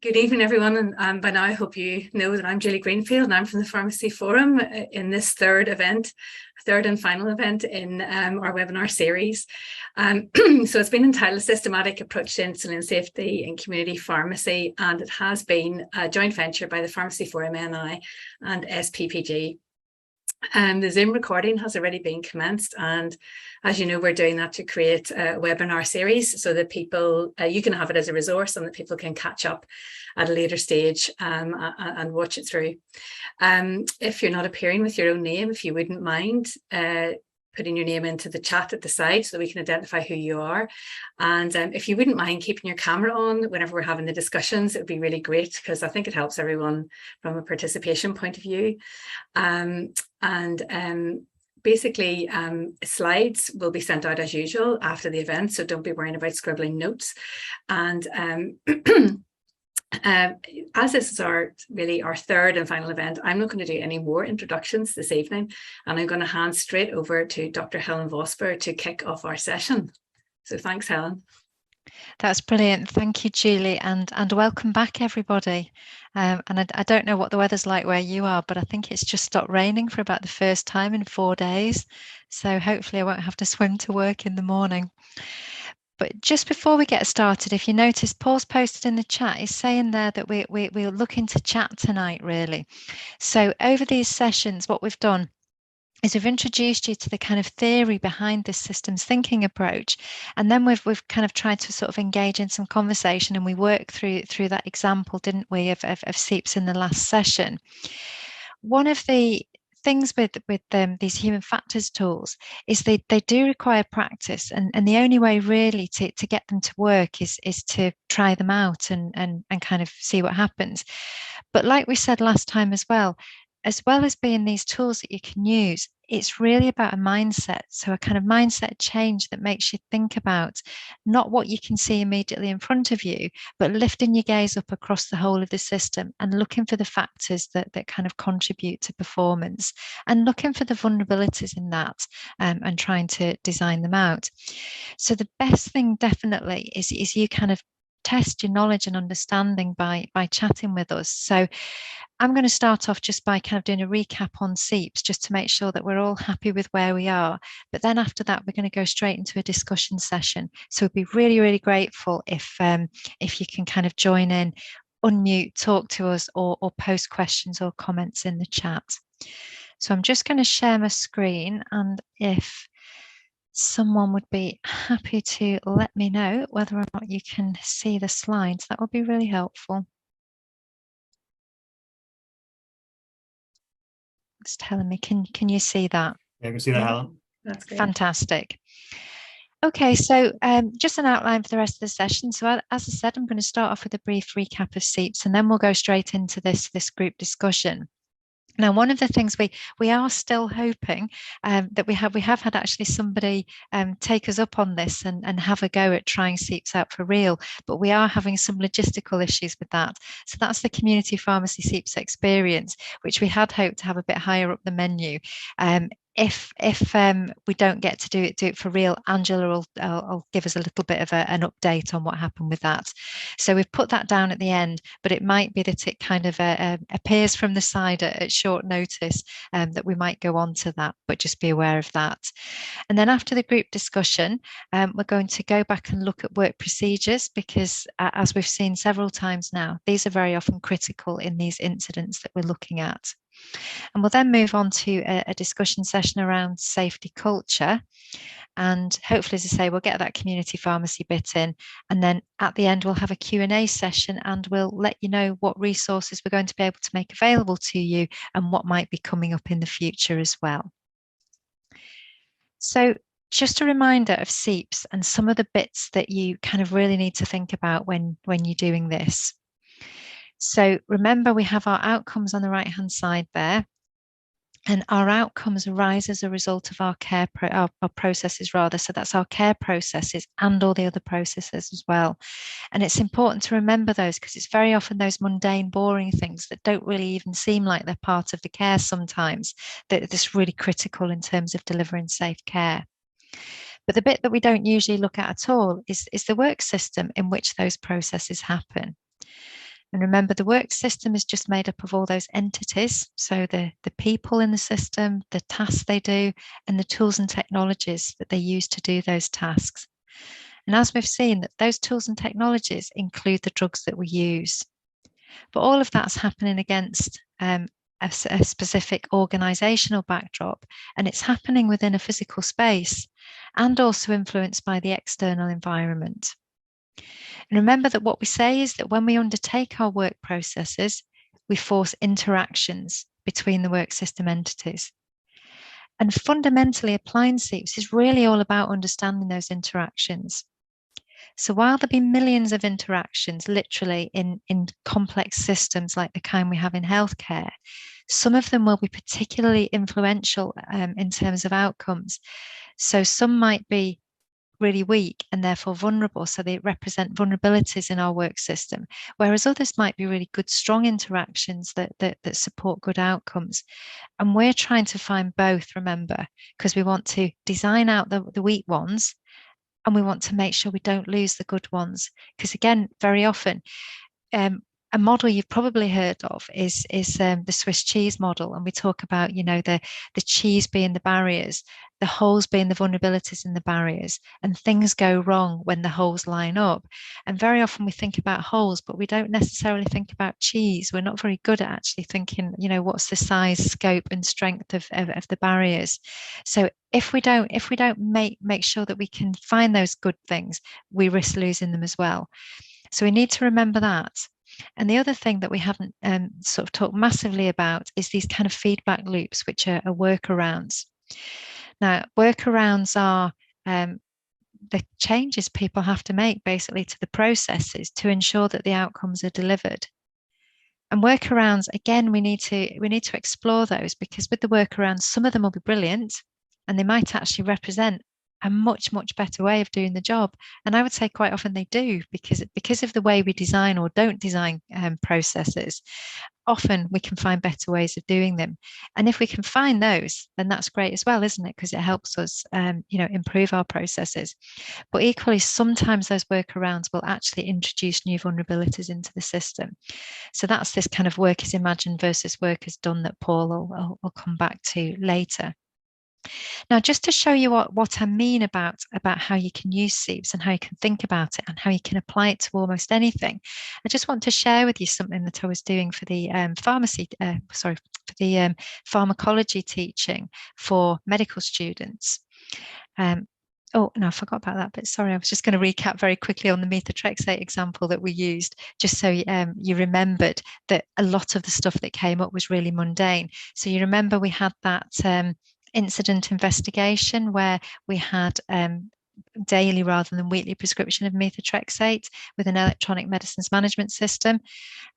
Good evening, everyone. And by now, I hope you know that I'm Julie Greenfield and I'm from the Pharmacy Forum in this third and final event in our webinar series. So it's been entitled Systematic Approach to Insulin Safety in Community Pharmacy, and it has been a joint venture by the Pharmacy Forum NI and SPPG. The Zoom recording has already been commenced, and as you know, we're doing that to create a webinar series so that people, you can have it as a resource and that people can catch up at a later stage and watch it through. If you're not appearing with your own name, if you wouldn't mind putting your name into the chat at the side so that we can identify who you are. And if you wouldn't mind keeping your camera on whenever we're having the discussions, it would be really great, because I think it helps everyone from a participation point of view. Basically, slides will be sent out as usual after the event, so don't be worrying about scribbling notes. And as this is our third and final event, I'm not going to do any more introductions this evening, and I'm going to hand straight over to Dr. Helen Vosper to kick off our session. So thanks, Helen. That's brilliant. Thank you, Julie, and welcome back, everybody. And I don't know what the weather's like where you are, but I think it's just stopped raining for about the first time in 4 days. So hopefully I won't have to swim to work in the morning. But just before we get started, if you notice, Paul's posted in the chat, he's saying there that we're looking to chat tonight, really. So over these sessions, what we've done is we've introduced you to the kind of theory behind this systems thinking approach, and then we've kind of tried to sort of engage in some conversation, and we worked through that example, didn't we, of SEEPs in the last session. One of the things with these human factors tools is they do require practice, and the only way really to get them to work is to try them out and kind of see what happens. But like we said last time as well as being these tools that you can use, it's really about a mindset. So a kind of mindset change that makes you think about not what you can see immediately in front of you, but lifting your gaze up across the whole of the system and looking for the factors that kind of contribute to performance, and looking for the vulnerabilities in that, and trying to design them out. So the best thing definitely is you kind of test your knowledge and understanding by chatting with us. So I'm going to start off just by kind of doing a recap on SEEPs, just to make sure that we're all happy with where we are. But then after that, we're going to go straight into a discussion session. So we'd be really, really grateful if you can kind of join in, unmute, talk to us, or post questions or comments in the chat. So I'm just going to share my screen, and if someone would be happy to let me know whether or not you can see the slides, that would be really helpful. It's telling me, can you see that? Yeah, I can see that, Helen. That's great. Fantastic. Okay, so just an outline for the rest of the session. So as I said, I'm going to start off with a brief recap of SEEPs, and then we'll go straight into this group discussion. Now, one of the things we are still hoping that we have had actually somebody take us up on this and have a go at trying SEEPs out for real, but we are having some logistical issues with that. So that's the community pharmacy SEEPs experience, which we had hoped to have a bit higher up the menu. If we don't get to do it for real, Angela will give us a little bit of an update on what happened with that. So we've put that down at the end, but it might be that it kind of appears from the side at short notice, that we might go on to that, but just be aware of that. And then after the group discussion, we're going to go back and look at work procedures, because as we've seen several times now, these are very often critical in these incidents that we're looking at. And we'll then move on to a discussion session around safety culture. And hopefully, as I say, we'll get that community pharmacy bit in. And then at the end, we'll have a Q&A session, and we'll let you know what resources we're going to be able to make available to you and what might be coming up in the future as well. So just a reminder of SEEPs and some of the bits that you kind of really need to think about when you're doing this. So remember, we have our outcomes on the right-hand side there, and our outcomes arise as a result of our our processes rather. So that's our care processes and all the other processes as well. And it's important to remember those, because it's very often those mundane, boring things that don't really even seem like they're part of the care sometimes that's really critical in terms of delivering safe care. But the bit that we don't usually look at all is the work system in which those processes happen. And remember, the work system is just made up of all those entities. So the people in the system, the tasks they do, and the tools and technologies that they use to do those tasks. And as we've seen, that those tools and technologies include the drugs that we use. But all of that's happening against a specific organizational backdrop, and it's happening within a physical space and also influenced by the external environment. And remember that what we say is that when we undertake our work processes, we force interactions between the work system entities. And fundamentally, applying SEEPs is really all about understanding those interactions. So while there'll be millions of interactions, literally in complex systems like the kind we have in healthcare, some of them will be particularly influential in terms of outcomes. So some might be really weak and therefore vulnerable, so they represent vulnerabilities in our work system, whereas others might be really good, strong interactions that support good outcomes. And we're trying to find both, remember, because we want to design out the weak ones, and we want to make sure we don't lose the good ones. Because again, very often, a model you've probably heard of is the Swiss cheese model, and we talk about, you know, the cheese being the barriers, the holes being the vulnerabilities in the barriers, and things go wrong when the holes line up. And very often we think about holes, but we don't necessarily think about cheese. We're not very good at actually thinking, you know, what's the size, scope, and strength of the barriers. So if we don't make sure that we can find those good things, we risk losing them as well. So we need to remember that. And the other thing that we haven't sort of talked massively about is these kind of feedback loops, which are workarounds. Now, workarounds are the changes people have to make basically to the processes to ensure that the outcomes are delivered. And workarounds, again, we need to explore those, because with the workarounds, some of them will be brilliant and they might actually represent a much better way of doing the job. And I would say quite often they do, because of the way we design or don't design processes. Often we can find better ways of doing them, and if we can find those, then that's great as well, isn't it? Because it helps us improve our processes. But equally, sometimes those workarounds will actually introduce new vulnerabilities into the system. So that's this kind of work is imagined versus work is done that Paul will come back to later. Now, just to show you what I mean about how you can use SEEPs and how you can think about it and how you can apply it to almost anything, I just want to share with you something that I was doing for the pharmacology teaching for medical students. Oh, no, I forgot about that bit. Sorry, I was just going to recap very quickly on the methotrexate example that we used, just so you remembered that a lot of the stuff that came up was really mundane. So you remember we had that incident investigation where we had daily rather than weekly prescription of methotrexate with an electronic medicines management system.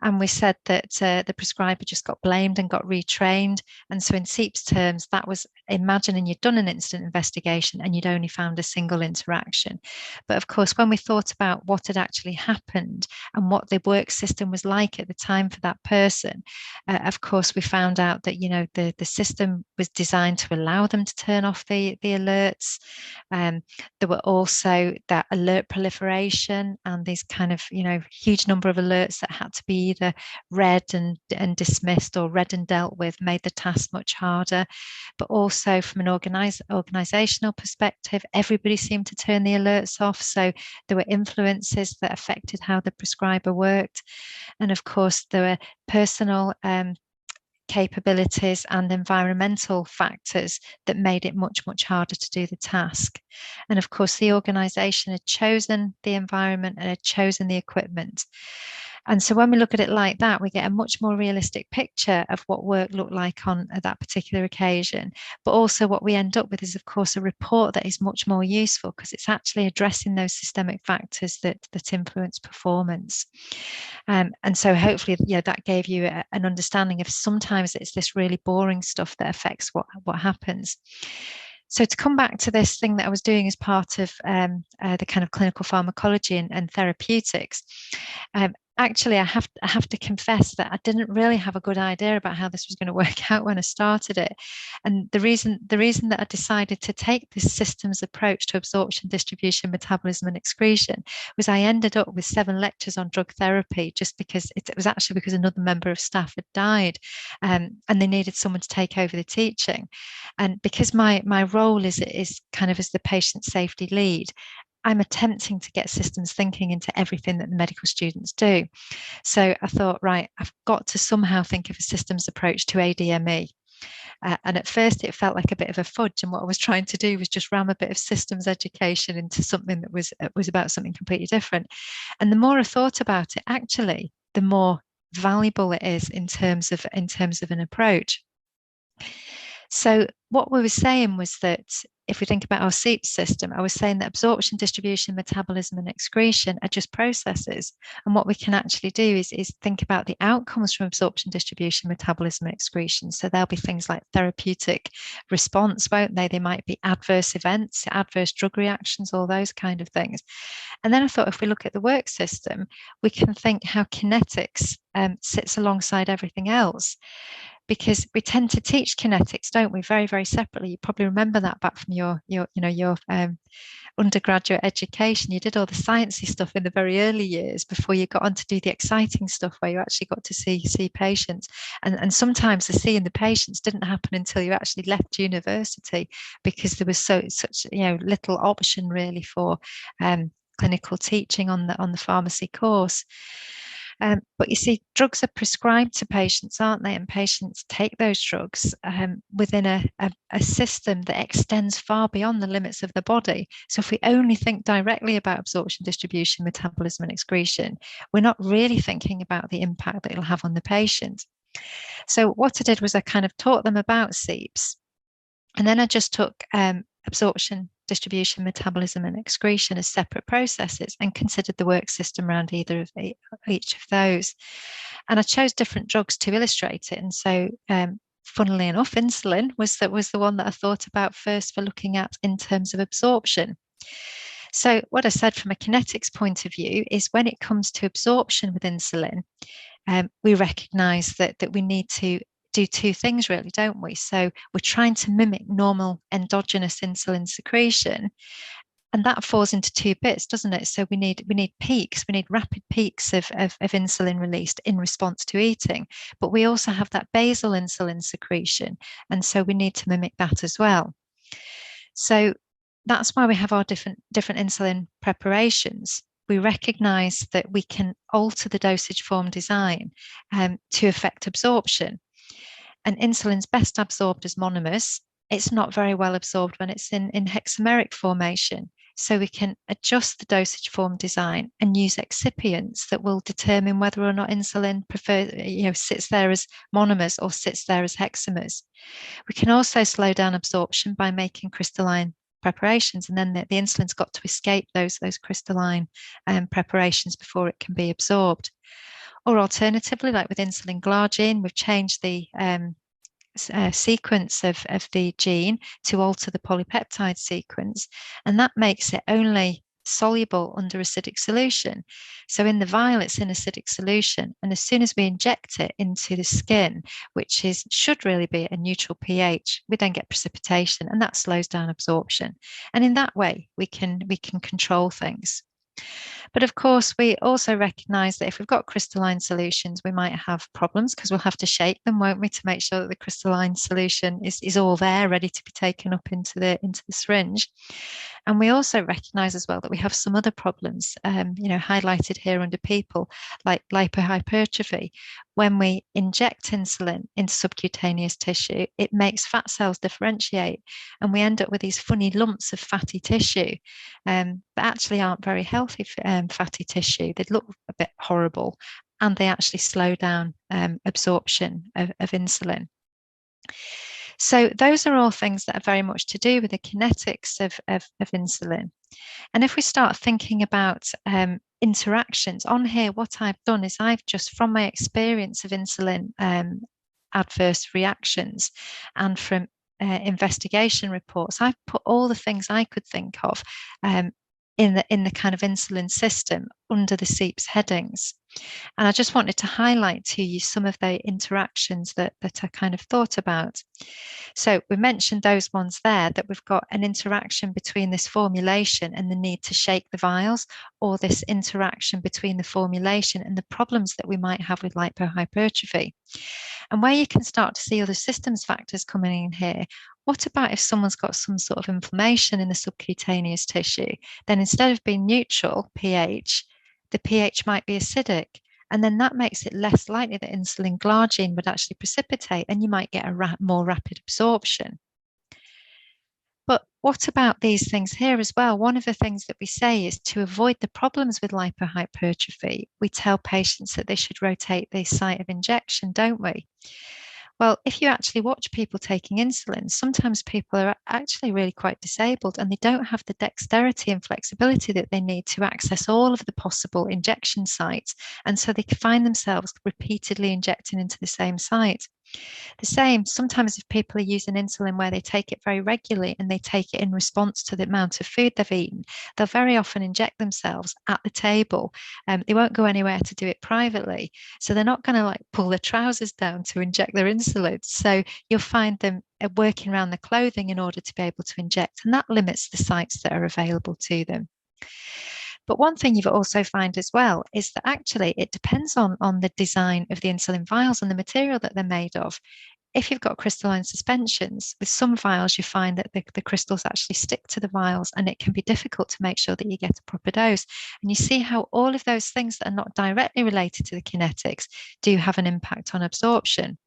And we said that the prescriber just got blamed and got retrained. And so in SEEP's terms, that was imagining you'd done an incident investigation and you'd only found a single interaction. But of course, when we thought about what had actually happened and what the work system was like at the time for that person, of course, we found out that, you know, the system was designed to allow them to turn off the alerts. There were also that alert proliferation and these kind of, you know, huge number of alerts that had to be either read and dismissed or read and dealt with, made the task much harder. But also from an organizational perspective, everybody seemed to turn the alerts off. So there were influences that affected how the prescriber worked. And of course, there were personal capabilities and environmental factors that made it much harder to do the task. And of course, the organization had chosen the environment and had chosen the equipment. And so when we look at it like that, we get a much more realistic picture of what work looked like on that particular occasion. But also what we end up with is, of course, a report that is much more useful because it's actually addressing those systemic factors that influence performance. And so hopefully, yeah, that gave you an understanding of sometimes it's this really boring stuff that affects what happens. So to come back to this thing that I was doing as part of the kind of clinical pharmacology and therapeutics, Actually, I have to confess that I didn't really have a good idea about how this was going to work out when I started it. And the reason that I decided to take this systems approach to absorption, distribution, metabolism, and excretion was I ended up with 7 lectures on drug therapy just because it was actually because another member of staff had died, and they needed someone to take over the teaching. And because my role is kind of as the patient safety lead, I'm attempting to get systems thinking into everything that the medical students do. So I thought, right, I've got to somehow think of a systems approach to ADME. And at first it felt like a bit of a fudge. And what I was trying to do was just ram a bit of systems education into something that was about something completely different. And the more I thought about it, actually, the more valuable it is in terms of an approach. So what we were saying was that if we think about our SEEP system, I was saying that absorption, distribution, metabolism, and excretion are just processes. And what we can actually do is think about the outcomes from absorption, distribution, metabolism, and excretion. So there'll be things like therapeutic response, won't they? They might be adverse events, adverse drug reactions, all those kind of things. And then I thought if we look at the work system, we can think how kinetics sits alongside everything else, because we tend to teach kinetics, don't we, very, very separately. You probably remember that back from your undergraduate education. You did all the sciencey stuff in the very early years before you got on to do the exciting stuff where you actually got to see patients. And sometimes the seeing the patients didn't happen until you actually left university, because there was such little option really for clinical teaching on the pharmacy course. But you see, drugs are prescribed to patients, aren't they? And patients take those drugs within a system that extends far beyond the limits of the body. So if we only think directly about absorption, distribution, metabolism, and excretion, we're not really thinking about the impact that it'll have on the patient. So what I did was I kind of taught them about SEEPs, and then I just took absorption, distribution, metabolism, and excretion as separate processes and considered the work system around each of those. And I chose different drugs to illustrate it. And so, funnily enough, insulin was the one that I thought about first for looking at in terms of absorption. So what I said from a kinetics point of view is when it comes to absorption with insulin, we recognize that we need to do 2 things really, don't we? So we're trying to mimic normal endogenous insulin secretion, and that falls into 2 bits, doesn't it? So we need peaks, we need rapid peaks of insulin released in response to eating, but we also have that basal insulin secretion, and so we need to mimic that as well. So that's why we have our different insulin preparations. We recognize that we can alter the dosage form design to affect absorption. And insulin's best absorbed as monomers. It's not very well absorbed when it's in hexameric formation. So we can adjust the dosage form design and use excipients that will determine whether or not insulin sits there as monomers or sits there as hexamers. We can also slow down absorption by making crystalline preparations, and then the insulin's got to escape those crystalline preparations before it can be absorbed. Or alternatively, like with insulin glargine, we've changed the sequence of the gene to alter the polypeptide sequence, and that makes it only soluble under acidic solution. So in the vial, it's in acidic solution, and as soon as we inject it into the skin, which should really be at a neutral pH, we then get precipitation, and that slows down absorption. And in that way, we can control things. But of course, we also recognize that if we've got crystalline solutions, we might have problems because we'll have to shake them, won't we, to make sure that the crystalline solution is all there, ready to be taken up into the syringe. And we also recognize as well that we have some other problems, highlighted here under people, like lipohypertrophy. When we inject insulin into subcutaneous tissue, it makes fat cells differentiate, and we end up with these funny lumps of fatty tissue that actually aren't very healthy fatty tissue. They look a bit horrible, and they actually slow down absorption of insulin. So those are all things that are very much to do with the kinetics of insulin. And if we start thinking about interactions on here, what I've done is I've just, from my experience of insulin adverse reactions and from investigation reports, I've put all the things I could think of in the kind of insulin system under the SEEPs headings. And I just wanted to highlight to you some of the interactions that I kind of thought about. So we mentioned those ones there, that we've got an interaction between this formulation and the need to shake the vials, or this interaction between the formulation and the problems that we might have with lipohypertrophy. And where you can start to see other systems factors coming in here, what about if someone's got some sort of inflammation in the subcutaneous tissue? Then instead of being neutral pH, the pH might be acidic. And then that makes it less likely that insulin glargine would actually precipitate, and you might get a more rapid absorption. But what about these things here as well? One of the things that we say is to avoid the problems with lipohypertrophy, we tell patients that they should rotate the site of injection, don't we? Well, if you actually watch people taking insulin, sometimes people are actually really quite disabled and they don't have the dexterity and flexibility that they need to access all of the possible injection sites. And so they can find themselves repeatedly injecting into the same site. The same, sometimes if people are using insulin where they take it very regularly and they take it in response to the amount of food they've eaten, they'll very often inject themselves at the table. They won't go anywhere to do it privately. So they're not going to like pull their trousers down to inject their insulin. So you'll find them working around the clothing in order to be able to inject, and that limits the sites that are available to them. But one thing you've also find as well is that actually it depends on the design of the insulin vials and the material that they're made of. If you've got crystalline suspensions, with some vials you find that the crystals actually stick to the vials, and it can be difficult to make sure that you get a proper dose. And you see how all of those things that are not directly related to the kinetics do have an impact on absorption.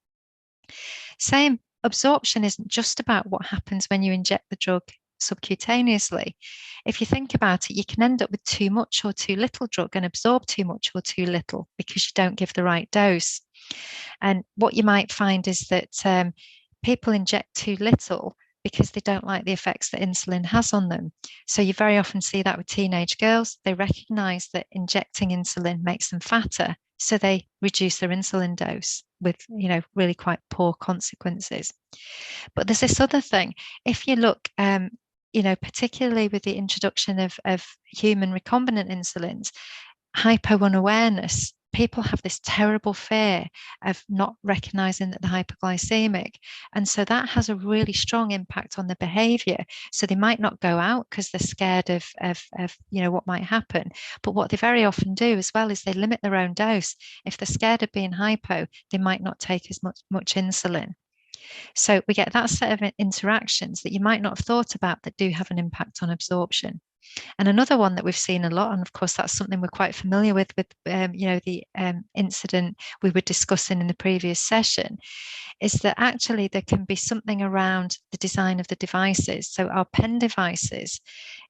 Same, absorption isn't just about what happens when you inject the drug subcutaneously. If you think about it, you can end up with too much or too little drug and absorb too much or too little because you don't give the right dose. And what you might find is that people inject too little because they don't like the effects that insulin has on them. So you very often see that with teenage girls. They recognize that injecting insulin makes them fatter, so they reduce their insulin dose with, really quite poor consequences. But there's this other thing. If you look, particularly with the introduction of human recombinant insulins, hypo unawareness, people have this terrible fear of not recognizing that they're hypoglycemic. And so that has a really strong impact on the behavior. So they might not go out because they're scared of what might happen. But what they very often do as well is they limit their own dose. If they're scared of being hypo, they might not take as much insulin. So we get that set of interactions that you might not have thought about that do have an impact on absorption. And another one that we've seen a lot, and of course that's something we're quite familiar with the incident we were discussing in the previous session, is that actually there can be something around the design of the devices. So our pen devices,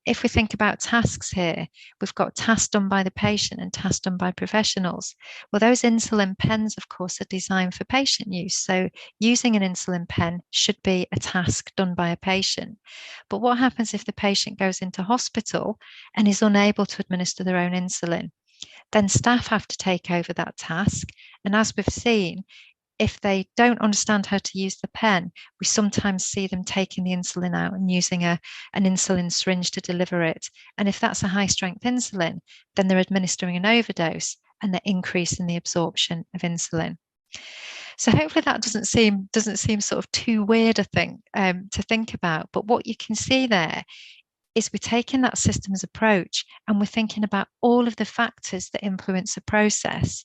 if we think about tasks here, we've got tasks done by the patient and tasks done by professionals. Well, those insulin pens, of course, are designed for patient use. So using an insulin pen should be a task done by a patient. But what happens if the patient goes into hospital and is unable to administer their own insulin? Then staff have to take over that task. And as we've seen, if they don't understand how to use the pen, we sometimes see them taking the insulin out and using an insulin syringe to deliver it. And if that's a high strength insulin, then they're administering an overdose and they're increasing the absorption of insulin. So hopefully that doesn't seem sort of too weird a thing to think about. But what you can see there is we're taking that systems approach and we're thinking about all of the factors that influence the process.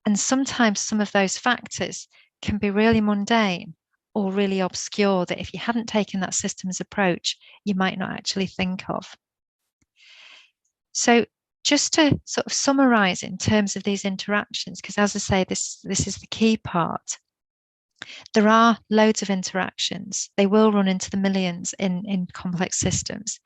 And sometimes some of those factors can be really mundane or really obscure that if you hadn't taken that systems approach, you might not actually think of. So just to sort of summarize in terms of these interactions, because as I say, this is the key part. There are loads of interactions. They will run into the millions in complex systems.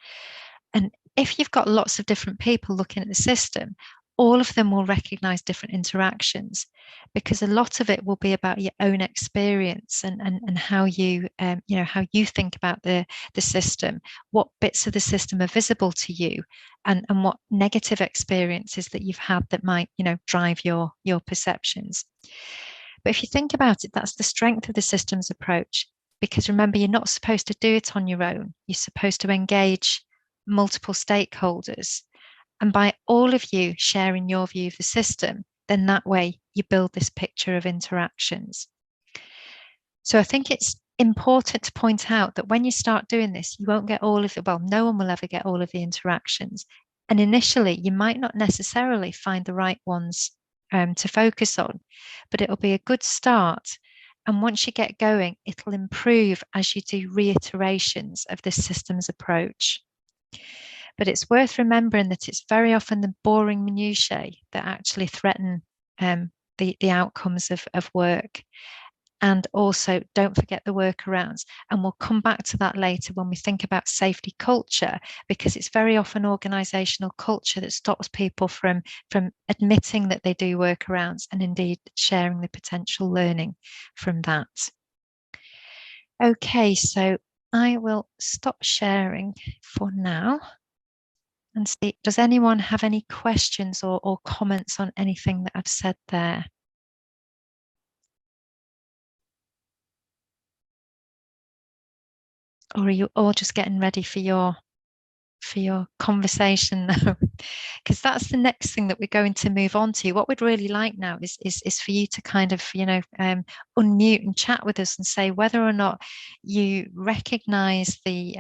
And if you've got lots of different people looking at the system, all of them will recognize different interactions, because a lot of it will be about your own experience and how you how you think about the system, what bits of the system are visible to you, and what negative experiences that you've had that might drive your perceptions. But if you think about it, that's the strength of the systems approach, because remember, you're not supposed to do it on your own. You're supposed to engage multiple stakeholders. And by all of you sharing your view of the system, then that way you build this picture of interactions. So I think it's important to point out that when you start doing this, you won't get all of it. Well, no one will ever get all of the interactions. And initially, you might not necessarily find the right ones to focus on, but it'll be a good start. And once you get going, it'll improve as you do reiterations of this systems approach. But it's worth remembering that it's very often the boring minutiae that actually threaten the outcomes of work. And also, don't forget the workarounds. And we'll come back to that later when we think about safety culture, because it's very often organizational culture that stops people from admitting that they do workarounds and indeed sharing the potential learning from that. Okay, so I will stop sharing for now and see, does anyone have any questions or comments on anything that I've said there? Or are you all just getting ready for your conversation now? Because that's the next thing that we're going to move on to. What we'd really like now is for you to kind of, unmute and chat with us and say whether or not you recognize the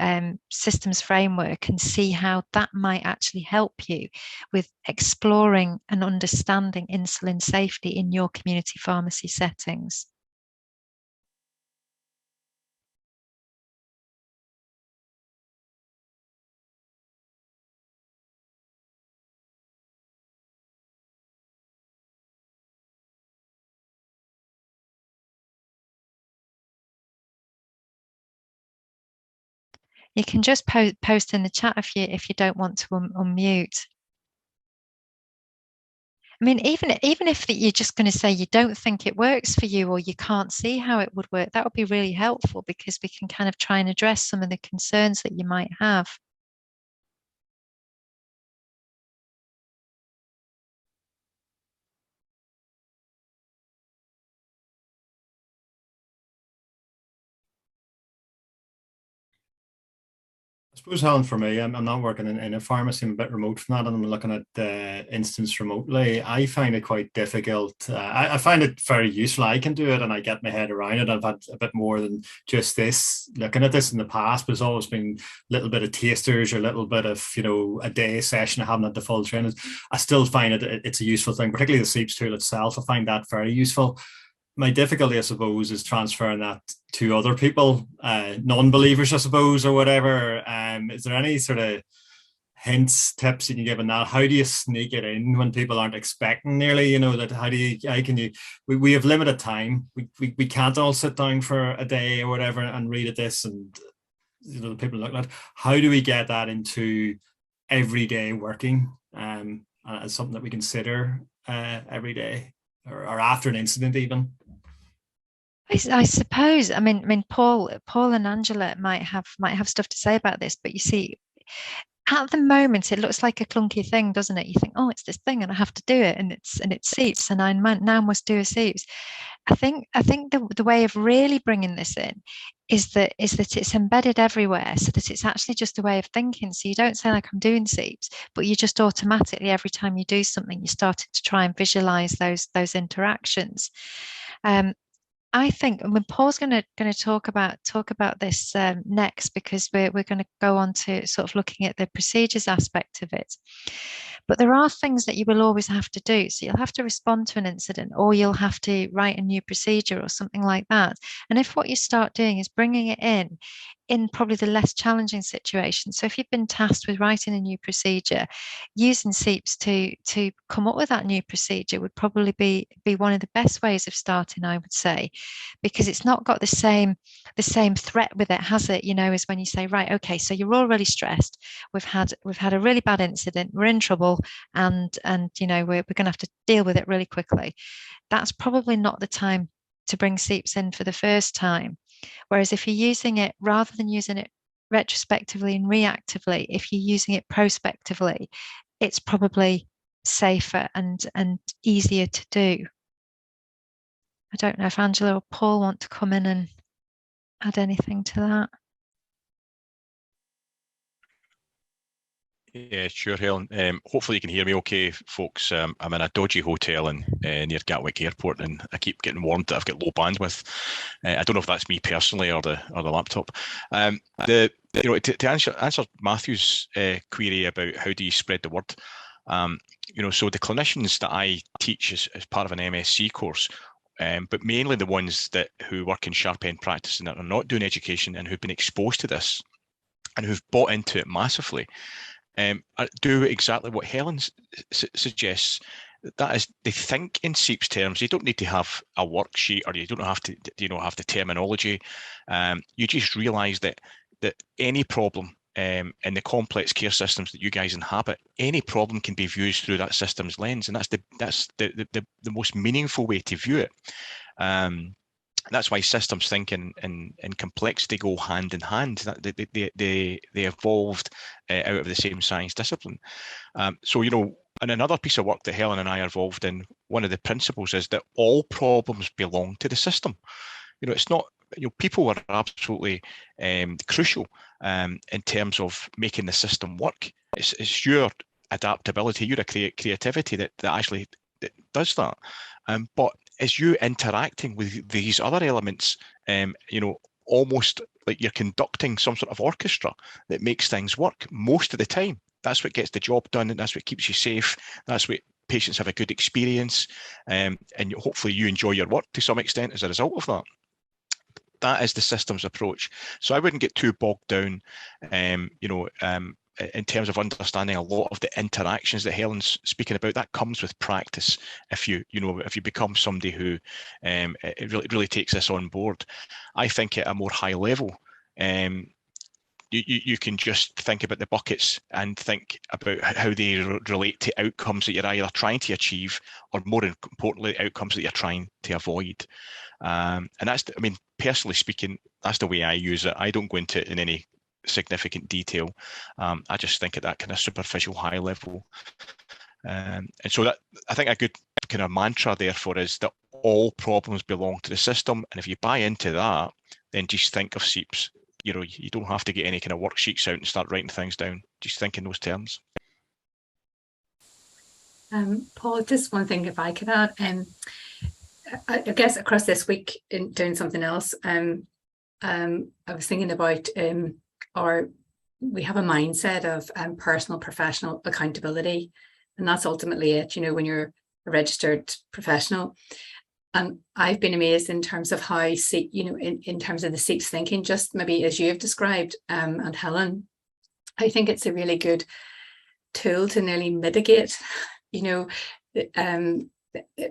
systems framework and see how that might actually help you with exploring and understanding insulin safety in your community pharmacy settings. You can just post in the chat if you don't want to unmute. I mean, even if you're just going to say you don't think it works for you or you can't see how it would work, that would be really helpful because we can kind of try and address some of the concerns that you might have. I suppose, Helen, for me, I'm not working in a pharmacy. I'm a bit remote from that, and I'm looking at the instance remotely. I find it quite difficult. I find it very useful. I can do it, and I get my head around it. I've had a bit more than just this. Looking at this in the past, but it's always been a little bit of tasters or a little bit of a day session. I haven't had the full training. I still find it's a useful thing, particularly the SEEPS tool itself. I find that very useful. My difficulty, I suppose, is transferring that to other people, non-believers, I suppose, or whatever. Is there any sort of hints, tips you can give on that? How do you sneak it in when people aren't expecting nearly, that how can you, we have limited time. We can't all sit down for a day or whatever and read at this and, the people look at how do we get that into everyday working as something that we consider every day or after an incident even? I suppose. I mean, Paul and Angela might have stuff to say about this, but you see, at the moment, it looks like a clunky thing, doesn't it? You think, oh, it's this thing, and I have to do it, and it's SEEPS, and I now must do a SEEPS. I think the way of really bringing this in is that it's embedded everywhere, so that it's actually just a way of thinking. So you don't say like I'm doing SEEPS, but you just automatically every time you do something, you started to try and visualize those interactions. I think, and when Paul's going to talk about this next, because we're going to go on to sort of looking at the procedures aspect of it. But there are things that you will always have to do. So you'll have to respond to an incident, or you'll have to write a new procedure or something like that. And if what you start doing is bringing it in probably the less challenging situation. So if you've been tasked with writing a new procedure, using SEEPS to come up with that new procedure would probably be one of the best ways of starting, I would say, because it's not got the same threat with it, has it? As when you say, right, okay, so you're all really stressed. We've had a really bad incident. We're in trouble, and we're going to have to deal with it really quickly. That's probably not the time to bring SEEPS in for the first time. Whereas if you're using it, rather than using it retrospectively and reactively, if you're using it prospectively, it's probably safer and easier to do. I don't know if Angela or Paul want to come in and add anything to that. Yeah, sure, Helen. Hopefully you can hear me okay, folks. I'm in a dodgy hotel near Gatwick Airport, and I keep getting warned that I've got low bandwidth. I don't know if that's me personally or the laptop. To answer Matthew's query about how do you spread the word, so the clinicians that I teach as part of an MSc course, but mainly the ones who work in sharp end practice and that are not doing education and who've been exposed to this and who've bought into it massively. Do exactly what Helen suggests. That is, they think in SEEPS terms. You don't need to have a worksheet, or you don't have to, have the terminology. You just realise that any problem in the complex care systems that you guys inhabit, any problem can be viewed through that system's lens, and that's the most meaningful way to view it. That's why systems thinking and complexity go hand in hand. They evolved out of the same science discipline. So, in another piece of work that Helen and I are involved in, one of the principles is that all problems belong to the system. It's not, people are absolutely crucial in terms of making the system work. It's your adaptability, your creativity that actually does that. But as you interacting with these other elements, almost like you're conducting some sort of orchestra that makes things work most of the time. That's what gets the job done, and that's what keeps you safe. That's what patients have a good experience, and hopefully you enjoy your work to some extent as a result of that. That is the systems approach. So I wouldn't get too bogged down, in terms of understanding a lot of the interactions that Helen's speaking about. That comes with practice. If you become somebody who it really takes this on board, I think at a more high level, you can just think about the buckets and think about how they relate to outcomes that you're either trying to achieve, or more importantly, outcomes that you're trying to avoid. And that's, personally speaking, that's the way I use it. I don't go into it in any significant detail. I just think at that kind of superficial high level. And so that, I think a good kind of mantra therefore is that all problems belong to the system. And if you buy into that, then just think of SEEPS. You don't have to get any kind of worksheets out and start writing things down. Just think in those terms. Paul, just one thing if I could add. I guess across this week in doing something else, I was thinking about we have a mindset of personal professional accountability, and that's ultimately it, when you're a registered professional. And I've been amazed in terms of how, in terms of the SEEPS thinking, just maybe as you've described, and Helen, I think it's a really good tool to nearly mitigate,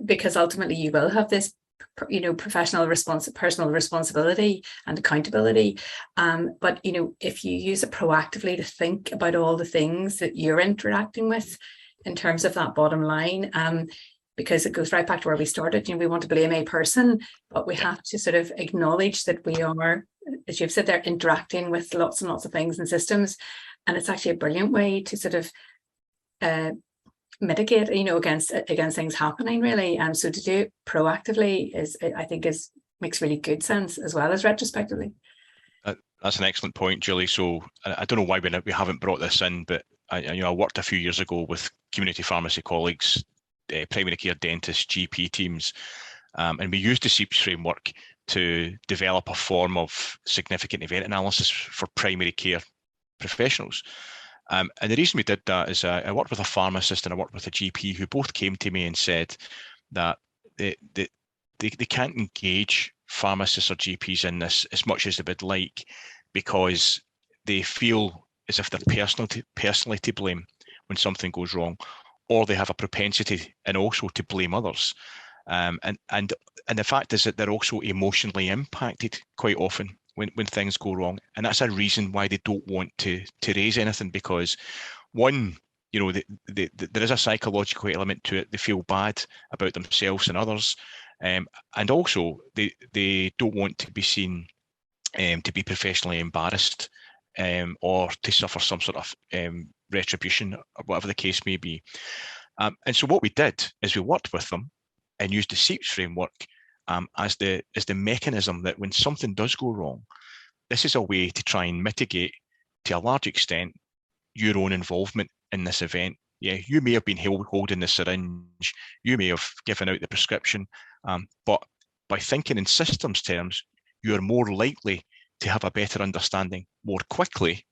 because ultimately you will have this personal responsibility and accountability, but if you use it proactively to think about all the things that you're interacting with in terms of that bottom line, because it goes right back to where we started. We want to blame a person, but we have to sort of acknowledge that we are, as you've said, they're interacting with lots and lots of things and systems, and it's actually a brilliant way to sort of mitigate, against things happening, really. So to do it proactively makes really good sense, as well as retrospectively. That's an excellent point, Julie. So I don't know why we haven't brought this in, but I worked a few years ago with community pharmacy colleagues, primary care dentists, GP teams, and we used the SEEPS framework to develop a form of significant event analysis for primary care professionals. And the reason we did that is I worked with a pharmacist and I worked with a GP who both came to me and said that they can't engage pharmacists or GPs in this as much as they would like, because they feel as if they're personally to blame when something goes wrong, or they have a propensity and also to blame others. And the fact is that they're also emotionally impacted quite often when things go wrong. And that's a reason why they don't want to raise anything, because one, there is a psychological element to it. They feel bad about themselves and others. And also they don't want to be seen to be professionally embarrassed, or to suffer some sort of retribution, or whatever the case may be. And so what we did is we worked with them and used the SEEPS framework as the mechanism that when something does go wrong, this is a way to try and mitigate, to a large extent, your own involvement in this event. Yeah, you may have been holding the syringe, you may have given out the prescription, but by thinking in systems terms, you're more likely to have a better understanding more quickly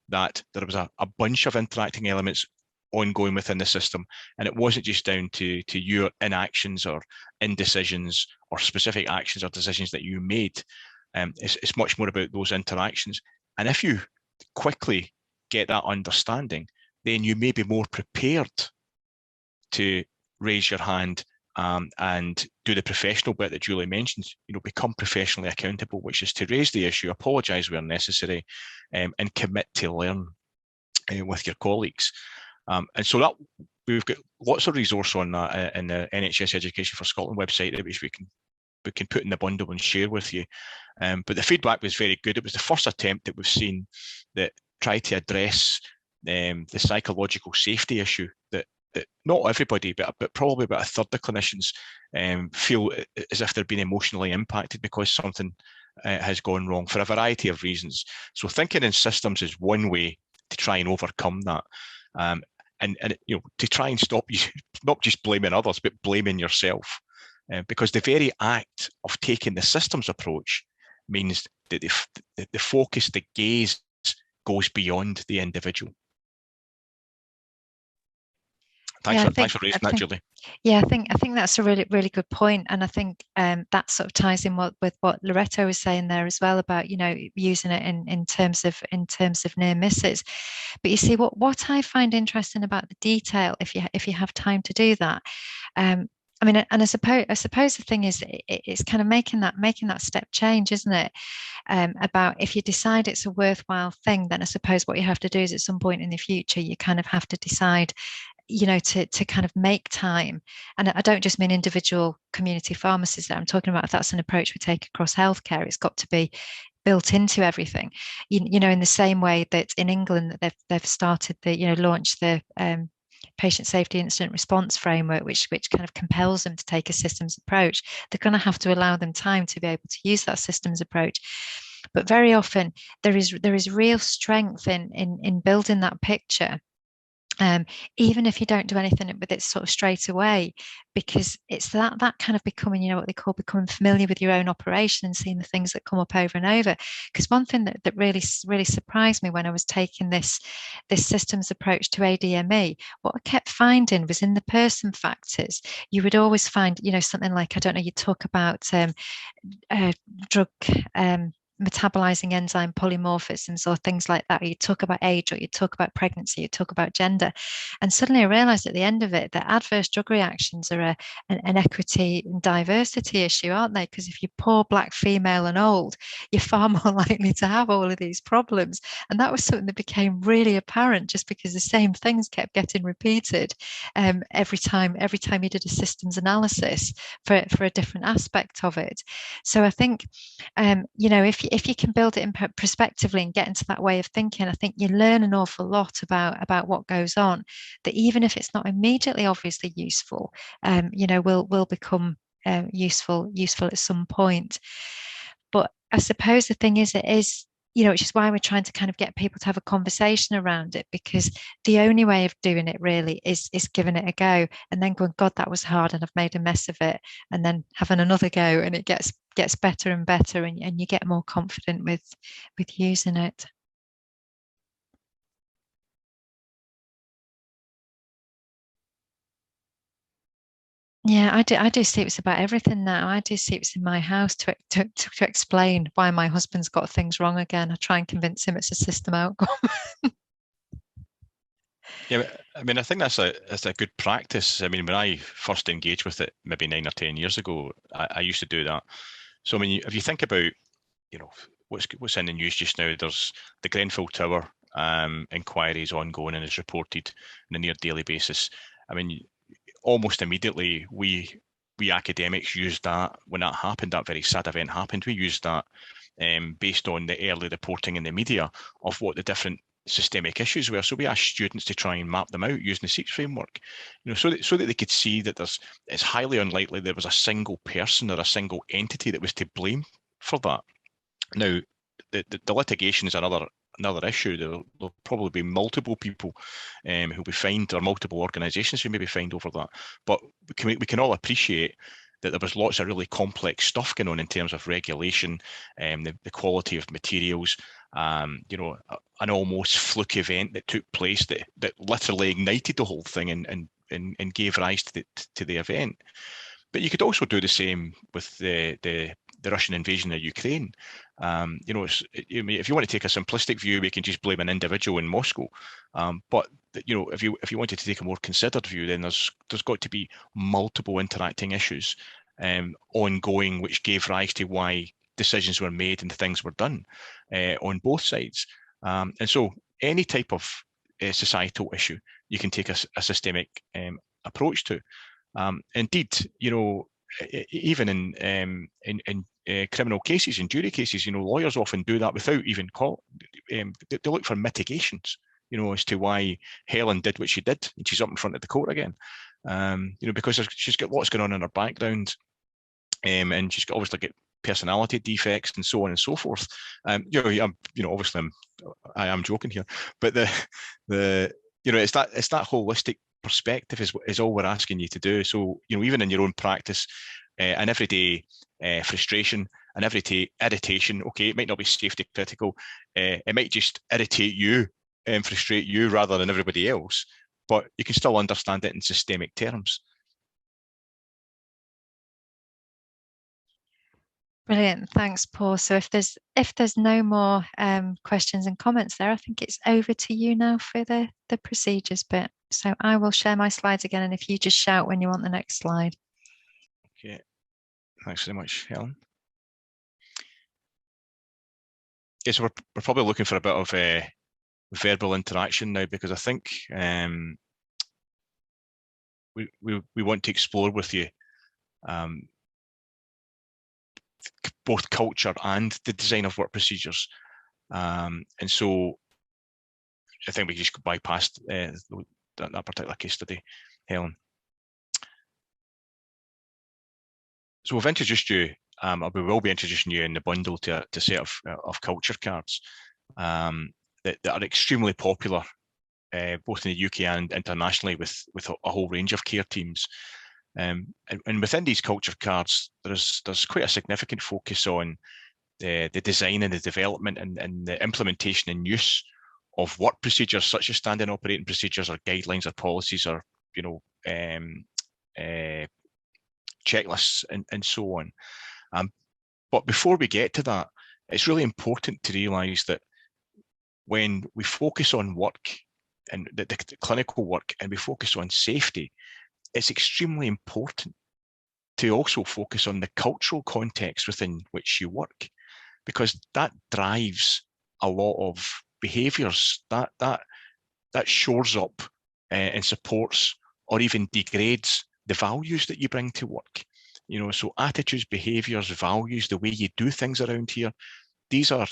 that there was a bunch of interacting elements ongoing within the system, and it wasn't just down to your inactions or indecisions or specific actions or decisions that you made. It's much more about those interactions. And if you quickly get that understanding, then you may be more prepared to raise your hand and do the professional bit that Julie mentioned, become professionally accountable, which is to raise the issue, apologise where necessary, and commit to learn with your colleagues. And so that we've got lots of resource on that in the NHS Education for Scotland website, which we can put in the bundle and share with you. But the feedback was very good. It was the first attempt that we've seen that tried to address the psychological safety issue that not everybody, but probably about a third of clinicians feel as if they're being emotionally impacted because something has gone wrong for a variety of reasons. So thinking in systems is one way to try and overcome that. And to try and stop you not just blaming others, but blaming yourself. Because the very act of taking the systems approach means that the focus, the gaze goes beyond the individual. Thanks for raising that, Julie. Yeah, I think that's a really, really good point. And I think that sort of ties in with what Loretto was saying there as well about, using it in terms of near misses. But you see, what I find interesting about the detail, if you have time to do that, I mean, and I suppose the thing is, it's kind of making that step change, isn't it? About if you decide it's a worthwhile thing, then I suppose what you have to do is at some point in the future, you kind of have to decide, to kind of make time. And I don't just mean individual community pharmacies there. I'm talking about if that's an approach we take across healthcare, it's got to be built into everything. In the same way that in England that they've started launched the patient safety incident response framework, which kind of compels them to take a systems approach. They're going to have to allow them time to be able to use that systems approach. But very often there is real strength in building that picture. Even if you don't do anything with it sort of straight away, because it's that kind of becoming, what they call becoming familiar with your own operation and seeing the things that come up over and over. Because one thing that really surprised me when I was taking this systems approach to ADME, what I kept finding was in the person factors, you would always find, something like, I don't know, you talk about drug metabolizing enzyme polymorphisms or things like that. You talk about age, or you talk about pregnancy, you talk about gender. And suddenly I realized at the end of it that adverse drug reactions are an equity and diversity issue, aren't they? Because if you're poor, black, female and old, you're far more likely to have all of these problems. And that was something that became really apparent just because the same things kept getting repeated every time you did a systems analysis for a different aspect of it. So I think, if you can build it in prospectively and get into that way of thinking, I think you learn an awful lot about what goes on, that even if it's not immediately obviously useful, will become useful at some point. But I suppose the thing is, which is why we're trying to kind of get people to have a conversation around it, because the only way of doing it really is giving it a go and then going, God, that was hard and I've made a mess of it, and then having another go and it gets better and better, and you get more confident with using it. Yeah, I do sleeps about everything now. I do sleeps in my house to explain why my husband's got things wrong again. I try and convince him it's a system outcome. Yeah, I mean, I think that's a good practice. I mean, when I first engaged with it, maybe 9 or 10 years ago, I used to do that. So I mean, if you think about, what's in the news just now, there's the Grenfell Tower inquiries ongoing and is reported on a near daily basis. I mean, almost immediately we academics used that when that happened, that very sad event happened. We used that based on the early reporting in the media of what the different systemic issues were. So we asked students to try and map them out using the SEEPS framework, so that they could see that it's highly unlikely there was a single person or a single entity that was to blame for that. Now, the litigation is another another issue. There'll probably be multiple people who'll be fined, or multiple organisations who may be fined over that. But we can all appreciate that there was lots of really complex stuff going on in terms of regulation, the quality of materials, you know, an almost fluke event that took place that literally ignited the whole thing and gave rise to the event. But you could also do the same with the Russian invasion of Ukraine. You know, if you want to take a simplistic view, we can just blame an individual in Moscow. But you know, if you wanted to take a more considered view, then there's got to be multiple interacting issues ongoing, which gave rise to why decisions were made and things were done on both sides. And so, any type of societal issue, you can take a systemic approach to. Indeed, you know, even in criminal cases and jury cases, you know, lawyers often do that without even they look for mitigations, you know, as to why Helen did what she did, and she's up in front of the court again. You know, because she's got lots going on in her background, and she's obviously got personality defects and so on and so forth. You know, obviously I am joking here, but the you know, it's that holistic perspective is all we're asking you to do. So, you know, even in your own practice, an everyday frustration, an everyday irritation, okay, it might not be safety critical, it might just irritate you and frustrate you rather than everybody else, but you can still understand it in systemic terms. Brilliant, thanks, Paul. So if there's no more questions and comments there, I think it's over to you now for the procedures bit. So I will share my slides again, and if you just shout when you want the next slide. Okay, thanks very much, Helen. Okay, so we're probably looking for a bit of verbal interaction now, because I think we want to explore with you both culture and the design of work procedures, and so I think we just bypassed that particular case study, Helen. So we've introduced you, or we will be introducing you in the bundle to a set of culture cards that are extremely popular, both in the UK and internationally, with a whole range of care teams. And within these culture cards, there's quite a significant focus on the design and the development and the implementation and use of work procedures, such as standing operating procedures or guidelines or policies, or, you know, checklists and so on. But before we get to that, it's really important to realise that when we focus on work and the clinical work, and we focus on safety, it's extremely important to also focus on the cultural context within which you work, because that drives a lot of behaviours that shores up and supports, or even degrades, the values that you bring to work. You know, so attitudes, behaviours, values, the way you do things around here, these are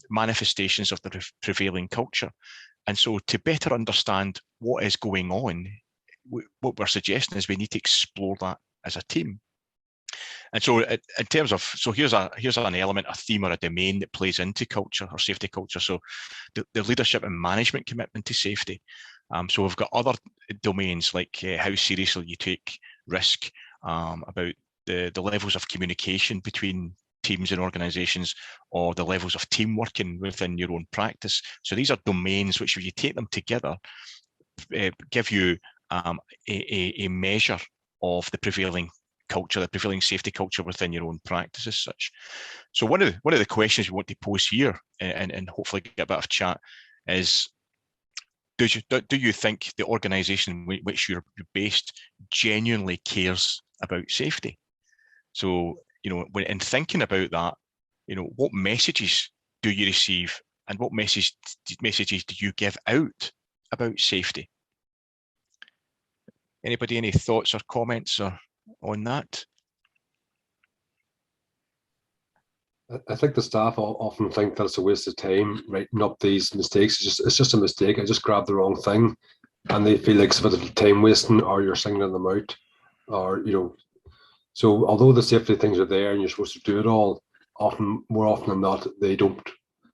manifestations of the prevailing culture. And so, to better understand what is going on, what we're suggesting is we need to explore that as a team. And so, in terms of, so here's an element, a theme, or a domain that plays into culture or safety culture. So the leadership and management commitment to safety. So we've got other domains like how seriously you take risk, about the levels of communication between teams and organizations, or the levels of team working within your own practice. So these are domains which, if you take them together, give you a measure of the prevailing culture, the prevailing safety culture within your own practice as such. So one of the questions we want to pose here, and hopefully get a bit of chat, is do you think the organisation in which you're based genuinely cares about safety? So, you know, when in thinking about that, you know, what messages do you receive, and what messages do you give out about safety? Anybody, any thoughts or comments on that? I think the staff often think that it's a waste of time writing up these mistakes. It's just a mistake. I just grabbed the wrong thing, and they feel like it's a bit of time wasting, or you're singling them out, or, you know. So although the safety things are there and you're supposed to do it all, more often than not, they don't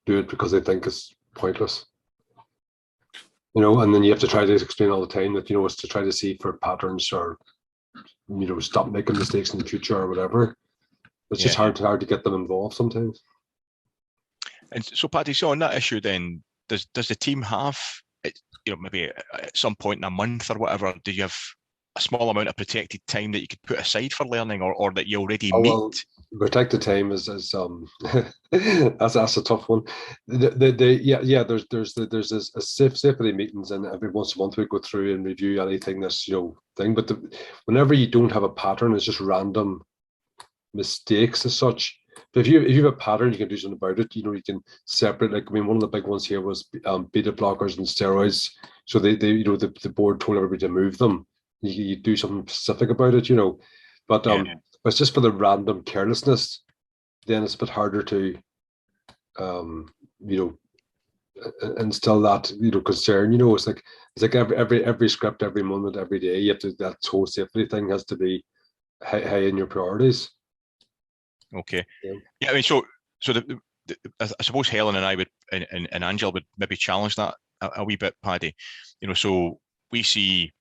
do it because they think it's pointless. You know, and then you have to try to explain all the time that, you know, it's to try to see for patterns or, you know, stop making mistakes in the future or whatever. It's just hard to get them involved sometimes. And so, Paddy, so on that issue, then does the team have, you know, maybe at some point in a month or whatever, do you have a small amount of protected time that you could put aside for learning, or that you already meet? Well, protected time is that's a tough one. There's a safety meetings, and every once a month we go through and review anything that's, you know, thing. But whenever you don't have a pattern, it's just random mistakes as such. But if you have a pattern, you can do something about it. You know, you can separate. Like, I mean, one of the big ones here was beta blockers and steroids. So they you know, the board told everybody to move them. You do something specific about it, you know. But it's just for the random carelessness. Then it's a bit harder to, you know, instill that, you know, concern. You know, it's like every script, every moment, every day. You have to, that whole safety thing has to be high in your priorities. Okay. Yeah, I mean, so I suppose Helen and I would, and Angela would maybe challenge that a wee bit, Paddy. You know, so we see,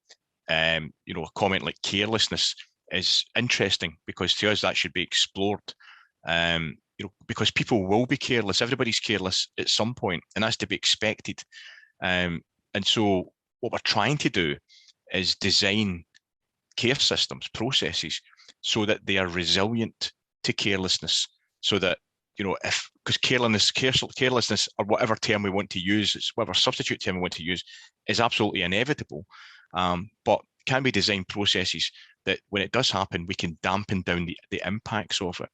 you know, a comment like carelessness is interesting, because to us that should be explored. You know, because people will be careless. Everybody's careless at some point, and that's to be expected. And so what we're trying to do is design care systems, processes, so that they are resilient to carelessness, so that, you know, if, because carelessness, or whatever term we want to use, whatever substitute term we want to use, is absolutely inevitable. But can we design processes that when it does happen, we can dampen down the impacts of it?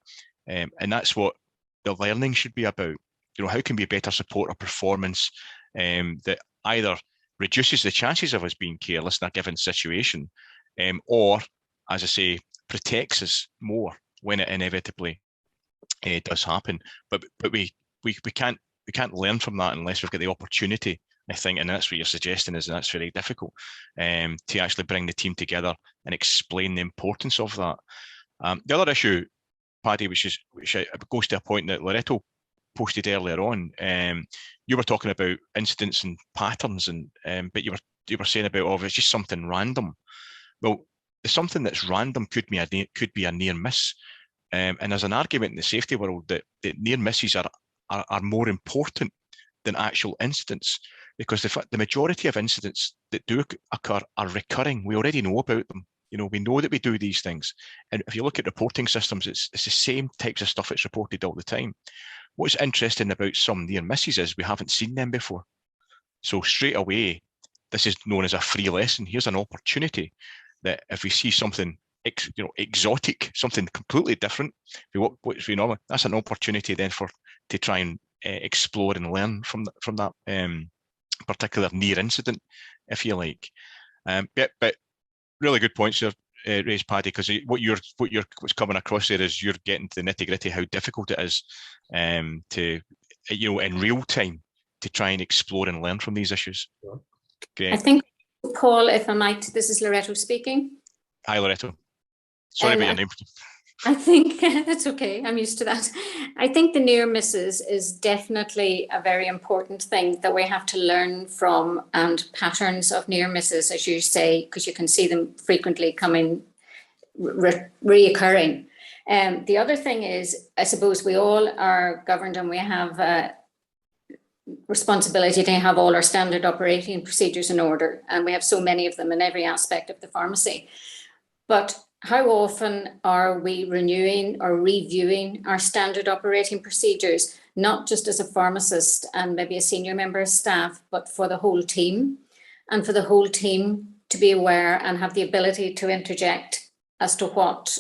And that's what the learning should be about. You know, how can we better support a performance that either reduces the chances of us being careless in a given situation, or, as I say, protects us more when it inevitably does happen. But we can't learn from that unless we've got the opportunity, I think, and that's what you're suggesting, is that's very difficult, to actually bring the team together and explain the importance of that. The other issue, Paddy, which goes to a point that Loreto posted earlier on, you were talking about incidents and patterns, and but you were saying about, oh, it's just something random. Well, something that's random could be a near miss, and there's an argument in the safety world that near misses are more important than actual incidents, because the majority of incidents that do occur are recurring. We already know about them. You know, we know that we do these things, and if you look at reporting systems, it's the same types of stuff that's reported all the time. What's interesting about some near misses is we haven't seen them before, so straight away, this is known as a free lesson. Here's an opportunity that if we see something exotic, something completely different, which we normally, that's an opportunity then to try and explore and learn from that particular near incident, if you like. But really good points there, raised, Paddy, because what's coming across there is you're getting to the nitty gritty, how difficult it is to, you know, in real time, to try and explore and learn from these issues. Okay. I think, Paul, if I might, this is Loreto speaking. Hi, Loreto. Sorry about your name. I think that's okay. I'm used to that. I think the near misses is definitely a very important thing that we have to learn from, and patterns of near misses, as you say, because you can see them frequently coming, reoccurring. The other thing is, I suppose we all are governed, and we have responsibility to have all our standard operating procedures in order, and we have so many of them in every aspect of the pharmacy. But how often are we renewing or reviewing our standard operating procedures, not just as a pharmacist and maybe a senior member of staff, but for the whole team, and for the whole team to be aware and have the ability to interject as to what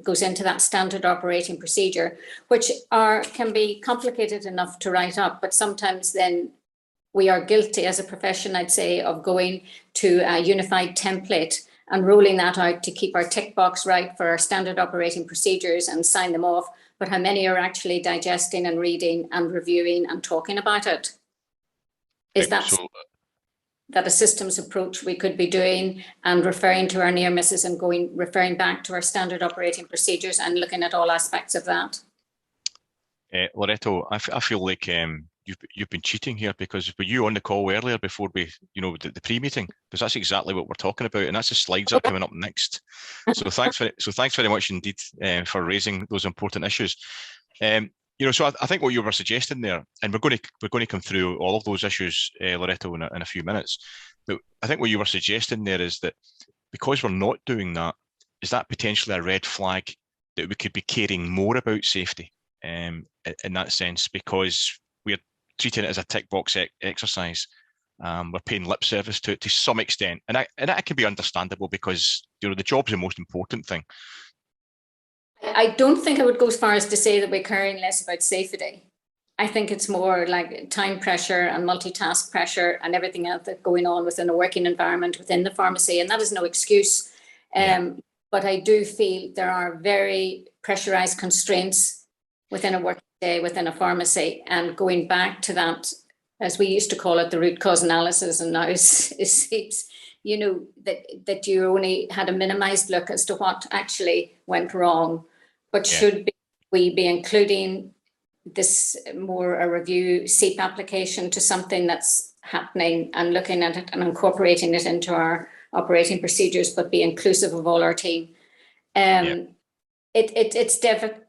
goes into that standard operating procedure, which can be complicated enough to write up, but sometimes then we are guilty as a profession, I'd say, of going to a unified template and rolling that out to keep our tick box right for our standard operating procedures and sign them off, but how many are actually digesting and reading and reviewing and talking about it? Is that a systems approach we could be doing, and referring to our near misses and referring back to our standard operating procedures and looking at all aspects of that? Loreto, I feel like you've been cheating here, because were you on the call earlier before we, the pre-meeting? Because that's exactly what we're talking about, and that's the slides that are coming up next. So thanks very much indeed for raising those important issues. So I think what you were suggesting there, and we're going to come through all of those issues, Loretto, in a few minutes. But I think what you were suggesting there is that because we're not doing that, is that potentially a red flag that we could be caring more about safety in that sense, because we're treating it as a tick box exercise. We're paying lip service to it to some extent, and that can be understandable because the job's the most important thing. I don't think I would go as far as to say that we're caring less about safety. I think it's more like time pressure and multitask pressure and everything else that's going on within a working environment within the pharmacy, and that is no excuse. But I do feel there are very pressurized constraints within a working day within a pharmacy, and going back to that, as we used to call it, the root cause analysis, and now it seems, that you only had a minimized look as to what actually went wrong. But should we be including this more a review SEEP application to something that's happening and looking at it and incorporating it into our operating procedures, but be inclusive of all our team? It's difficult.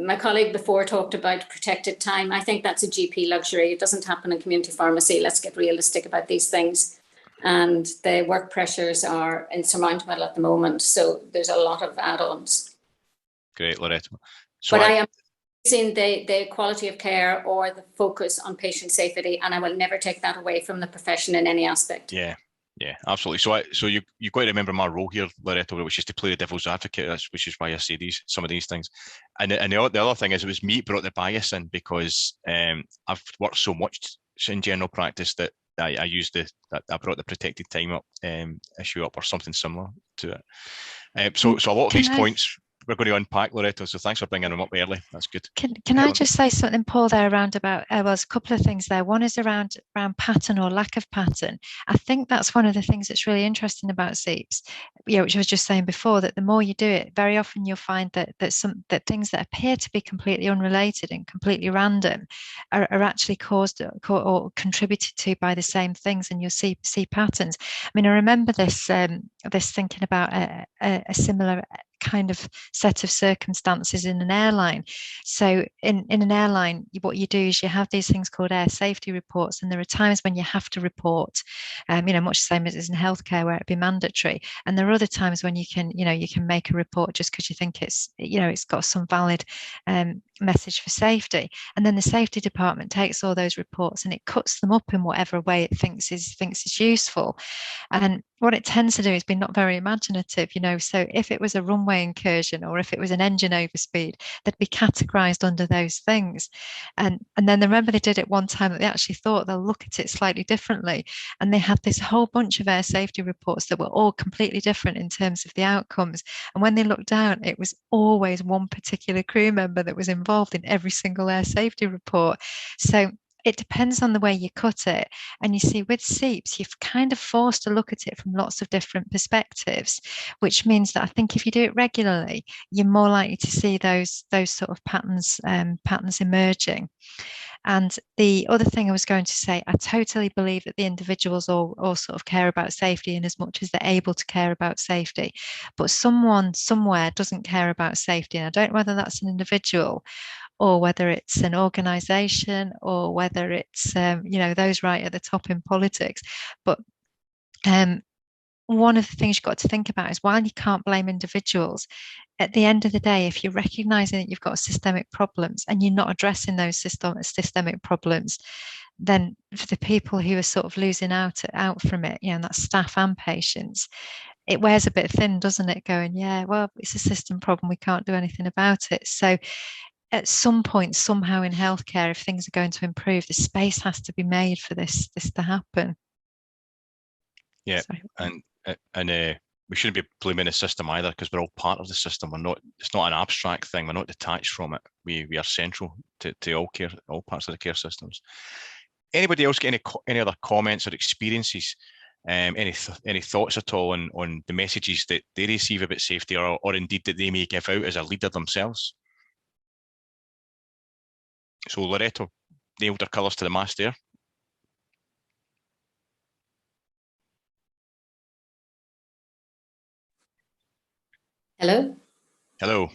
My colleague before talked about protected time. I think that's a GP luxury. It doesn't happen in community pharmacy. Let's get realistic about these things. And the work pressures are insurmountable at the moment. So there's a lot of add-ons. Great, Loretto. So but I am using the quality of care or the focus on patient safety, and I will never take that away from the profession in any aspect. Yeah, absolutely. So you've got to remember my role here, Loretto, which is to play the devil's advocate, which is why I say some of these things. And the other thing is, it was me that brought the bias in, because I've worked so much in general practice that I brought the protected time up issue up, or something similar to it. So a lot of these points we're going to unpack, Loretto, so thanks for bringing them up early. That's good. Can I just say something, Paul, there around about, there's a couple of things there. One is around pattern or lack of pattern. I think that's one of the things that's really interesting about SEEPs, which I was just saying before, that the more you do it, very often you'll find that things that appear to be completely unrelated and completely random are actually caused or contributed to by the same things, and you'll see patterns. I mean, I remember this thinking about a similar kind of set of circumstances in an airline. So in an airline, what you do is you have these things called air safety reports, and there are times when you have to report, much the same as in healthcare where it'd be mandatory. And there are other times when you can make a report just because you think it's got some valid message for safety. And then the safety department takes all those reports and it cuts them up in whatever way it thinks is useful. And what it tends to do is be not very imaginative, so if it was a runway incursion or if it was an engine overspeed, they'd be categorized under those things. And then I remember they did it one time that they actually thought they'll look at it slightly differently. And they had this whole bunch of air safety reports that were all completely different in terms of the outcomes. And when they looked down, it was always one particular crew member that was involved in every single air safety report. So it depends on the way you cut it. And you see, with SEEPs, you're kind of forced to look at it from lots of different perspectives, which means that I think if you do it regularly, you're more likely to see those sort of patterns emerging. And the other thing I was going to say, I totally believe that the individuals all sort of care about safety in as much as they're able to care about safety. But someone somewhere doesn't care about safety. And I don't know whether that's an individual or whether it's an organization or whether it's, those right at the top in politics. But one of the things you've got to think about is, while you can't blame individuals, at the end of the day, if you're recognizing that you've got systemic problems and you're not addressing those systemic problems, then for the people who are sort of losing out from it, and that's staff and patients, it wears a bit thin, doesn't it? Going, yeah, well, it's a system problem, we can't do anything about it. So at some point, somehow in healthcare, if things are going to improve, the space has to be made for this to happen. Yeah, sorry. And we shouldn't be blaming the system either, because we're all part of the system. It's not an abstract thing. We're not detached from it. We are central to all parts of the care systems. Anybody else get any other comments or experiences? Any thoughts at all on the messages that they receive about safety, or indeed that they may give out as a leader themselves? So Loretto, nailed their colours to the mast there. Hello? Hello.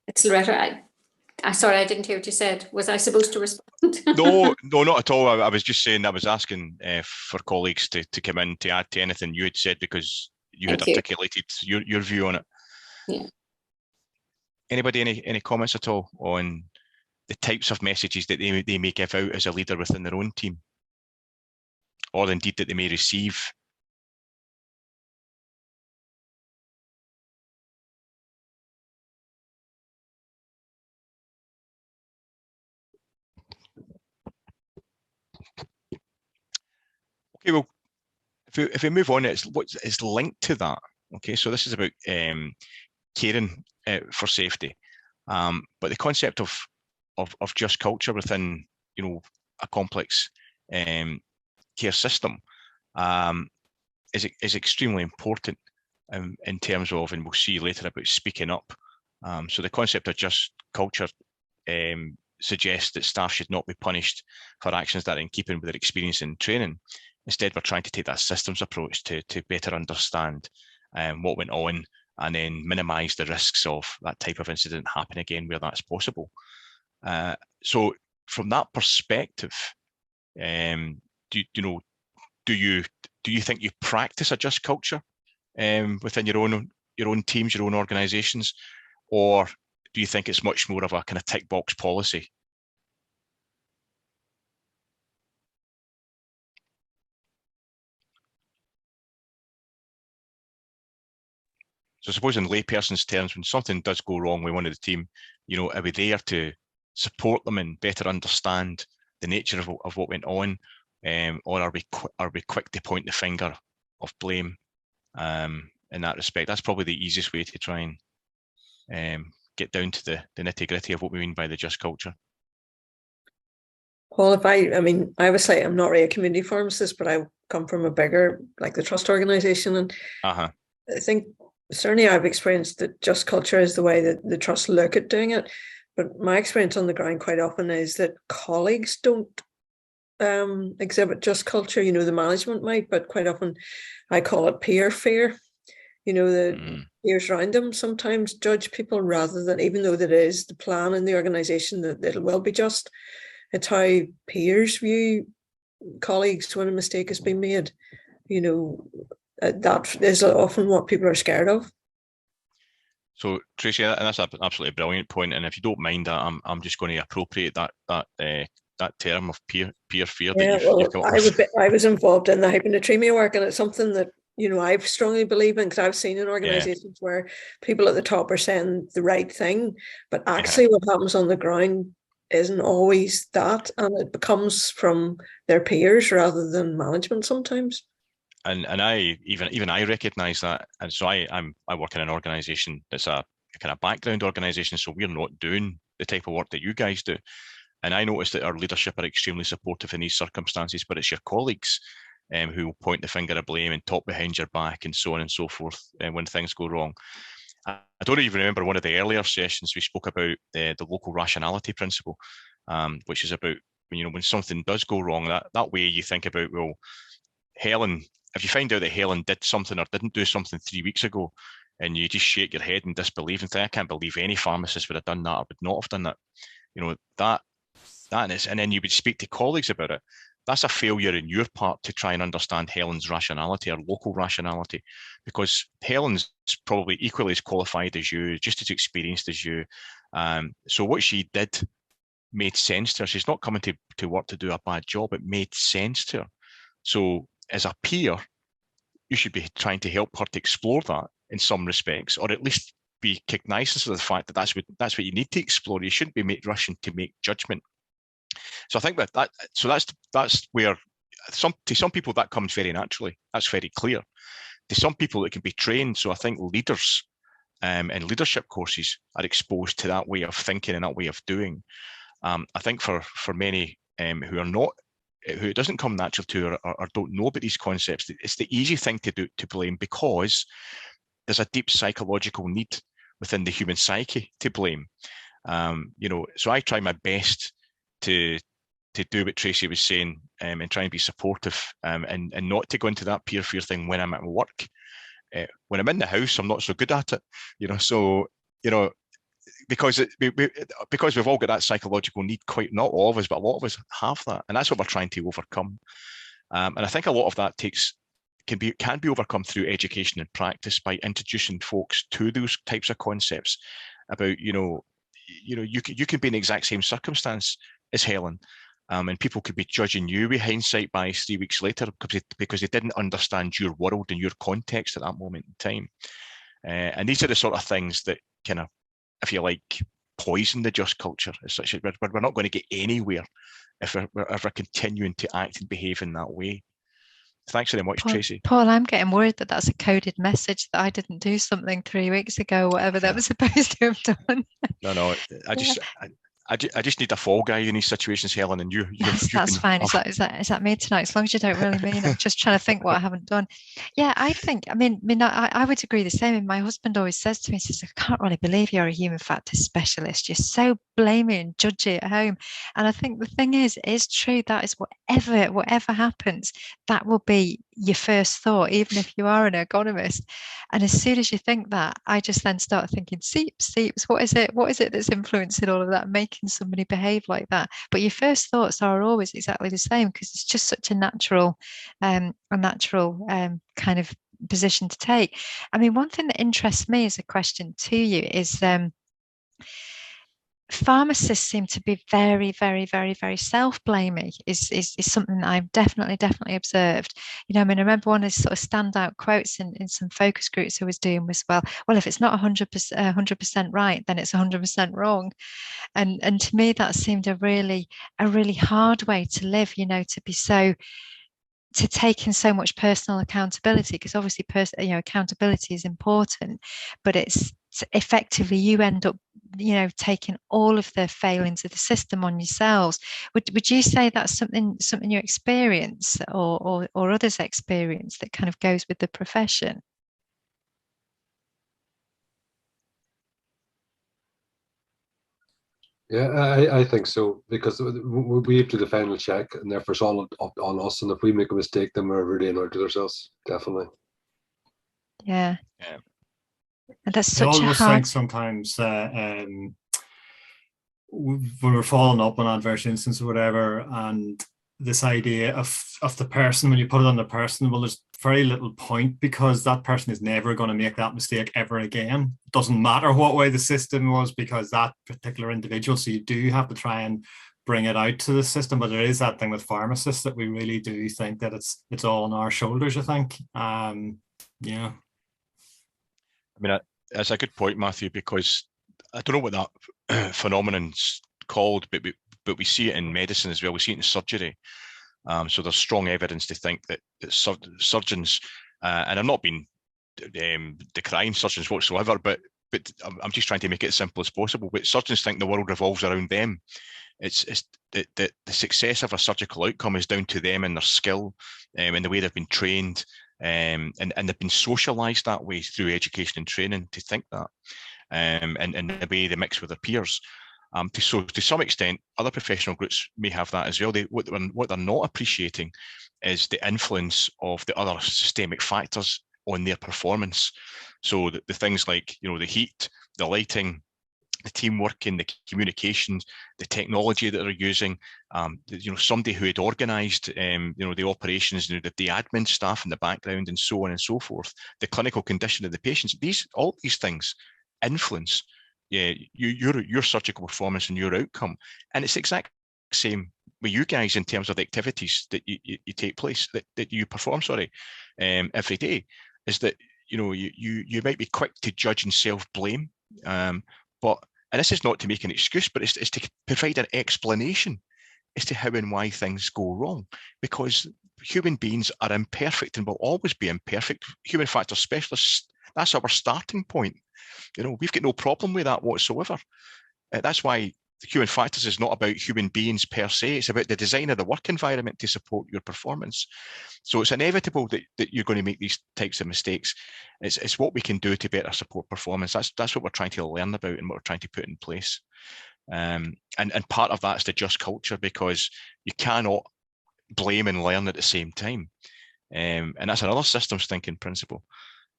It's Loretta. Sorry, I didn't hear what you said. Was I supposed to respond? No, not at all. I was just saying, I was asking for colleagues to come in to add to anything you had said, because you had articulated your view on it. Yeah. Anybody, any comments at all on the types of messages that they may give out as a leader within their own team, or indeed that they may receive? Okay, well, if we move on, it's linked to that. Okay, so this is about caring for safety, but the concept of just culture within, you know, a complex care system is extremely important in terms of, and we'll see later, about speaking up. So the concept of just culture suggests that staff should not be punished for actions that are in keeping with their experience and training. Instead, we're trying to take that systems approach to better understand what went on, and then minimise the risks of that type of incident happening again where that's possible. So from that perspective, do you think you practice a just culture within your own teams, your own organisations, or do you think it's much more of a kind of tick box policy? So I suppose in layperson's terms, when something does go wrong with one of the team, you know, are we there to support them and better understand the nature of what went on, or are we quick to point the finger of blame in that respect? That's probably the easiest way to try and get down to the nitty gritty of what we mean by the just culture. Paul, I would say I'm not really a community pharmacist, but I come from a bigger, like the trust organisation, and I think certainly I've experienced that just culture is the way that the trust look at doing it. But my experience on the ground quite often is that colleagues don't exhibit just culture. You know, the management might, but quite often I call it peer fear. You know, the peers around them sometimes judge people rather than, even though that is the plan in the organisation that it will be just. It's how peers view colleagues when a mistake has been made. You know, that is often what people are scared of. So Tracy, that's an absolutely brilliant point. And if you don't mind, I'm just going to appropriate that term of peer fear. Yeah, I was involved in the hyponatremia work, and it's something that, you know, I strongly believe in, because I've seen in organisations where people at the top are saying the right thing, but actually what happens on the ground isn't always that, and it becomes from their peers rather than management sometimes. And I even I recognise that, and so I work in an organisation that's a kind of background organisation, so we're not doing the type of work that you guys do. And I noticed that our leadership are extremely supportive in these circumstances, but it's your colleagues who will point the finger of blame and talk behind your back and so on and so forth when things go wrong. I don't even remember one of the earlier sessions we spoke about the local rationality principle, which is about, you know, when something does go wrong, that way you think about, well, Helen, if you find out that Helen did something or didn't do something 3 weeks ago, and you just shake your head in disbelief and think, I can't believe any pharmacist would have done that or would not have done that. You know, that is, and then you would speak to colleagues about it. That's a failure in your part to try and understand Helen's rationality or local rationality, because Helen's probably equally as qualified as you, just as experienced as you. So what she did made sense to her. She's not coming to work to do a bad job. It made sense to her. So as a peer, you should be trying to help her to explore that in some respects, or at least be cognizant of the fact that that's what you need to explore. You shouldn't be rushing to make judgment. So I think that's where to some people that comes very naturally. That's very clear. To some people it can be trained. So I think leaders and leadership courses are exposed to that way of thinking and that way of doing. I think for many who are not, who it doesn't come natural to or don't know about these concepts, it's the easy thing to do, to blame, because there's a deep psychological need within the human psyche to blame. You know, so I try my best to do what Tracy was saying, and try and be supportive, and not to go into that peer fear thing when I'm at work. When I'm in the house, I'm not so good at it, So, because we've all got that psychological need, not all of us, but a lot of us have that, and that's what we're trying to overcome. And I think a lot of that can be overcome through education and practice by introducing folks to those types of concepts about, you can be in the exact same circumstance as Helen, and people could be judging you with hindsight bias 3 weeks later because they didn't understand your world and your context at that moment in time. And these are the sort of things that kind of, if you like, poison the just culture. As such, we're not going to get anywhere if we're continuing to act and behave in that way. Thanks very much, Tracy. Paul, I'm getting worried that that's a coded message that I didn't do something 3 weeks ago, whatever that was supposed to have done. No, I just need a fall guy in these situations, Helen, and that's fine. Is that me tonight? As long as you don't really mean it. I'm just trying to think what I haven't done. Yeah, I would agree the same. And my husband always says to me, he says, I can't really believe you're a human factors specialist. You're so blamey and judgy at home. And I think the thing is true. That is whatever happens, that will be your first thought, even if you are an ergonomist. And as soon as you think that, I just then start thinking, seeps, what is it that's influencing all of that, making somebody behave like that? But your first thoughts are always exactly the same, because it's just such a natural kind of position to take. I mean, one thing that interests me as a question to you is pharmacists seem to be very, very, very, very self-blaming is something that I've definitely observed. I remember one of the sort of standout quotes in some focus groups I was doing was, well, if it's not 100% right, then it's 100% wrong. And to me, that seemed a really hard way to live, to take in so much personal accountability, because obviously accountability is important, but it's effectively you end up taking all of the failings of the system on yourselves. Would you say that's something you experience or others experience that kind of goes with the profession? Yeah, I think so, because we have to do the final check, and therefore it's all on us. And if we make a mistake, then we're really annoyed with ourselves. Definitely. Yeah. And that's I such always a hard... think sometimes when we're following up on adverse instance or whatever, and this idea of the person, when you put it on the person, well, there's very little point, because that person is never going to make that mistake ever again. It doesn't matter what way the system was, because that particular individual, so you do have to try and bring it out to the system. But there is that thing with pharmacists that we really do think that it's all on our shoulders, I think. Yeah. I mean, that's a good point, Matthew, because I don't know what that phenomenon's called, but we see it in medicine as well. We see it in surgery. So there's strong evidence to think that surgeons, and I'm not being decrying surgeons whatsoever, but I'm just trying to make it as simple as possible. But surgeons think the world revolves around them. It's the success of a surgical outcome is down to them and their skill, and the way they've been trained, and they've been socialised that way through education and training to think that, and the way they mix with their peers. So to some extent, other professional groups may have that as well. What they're not appreciating is the influence of the other systemic factors on their performance. So the things like, the heat, the lighting, the teamwork and the communications, the technology that they're using, somebody who had organised, the operations, the admin staff in the background, and so on and so forth, the clinical condition of the patients. All these things influence your surgical performance and your outcome. And it's the exact same with you guys in terms of the activities that you take place, that you perform, every day, is that, you might be quick to judge and self-blame, and this is not to make an excuse, but it's to provide an explanation as to how and why things go wrong, because human beings are imperfect and will always be imperfect. Human factors specialists, that's our starting point. We've got no problem with that whatsoever. That's why human factors is not about human beings per se. It's about the design of the work environment to support your performance. So it's inevitable that you're going to make these types of mistakes. It's what we can do to better support performance. That's what we're trying to learn about and what we're trying to put in place. And part of that's the just culture, because you cannot blame and learn at the same time. And that's another systems thinking principle.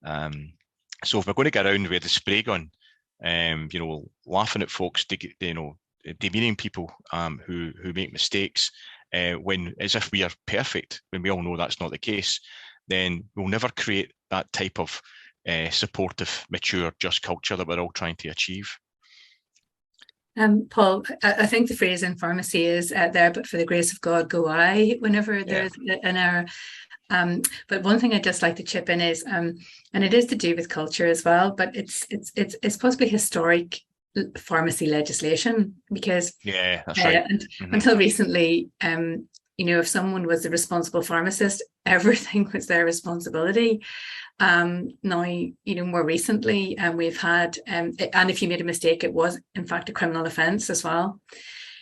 So if we're going to get around with the spray gun, laughing at folks, demeaning people who make mistakes, when as if we are perfect, when we all know that's not the case, then we'll never create that type of supportive, mature, just culture that we're all trying to achieve. Paul, I think the phrase in pharmacy is there, but for the grace of God, go I, whenever there's an error. But one thing I'd just like to chip in is, and it is to do with culture as well, but it's possibly historic pharmacy legislation, because that's right. Until recently, if someone was the responsible pharmacist, everything was their responsibility. Now, more recently, we've had, and if you made a mistake, it was in fact a criminal offence as well.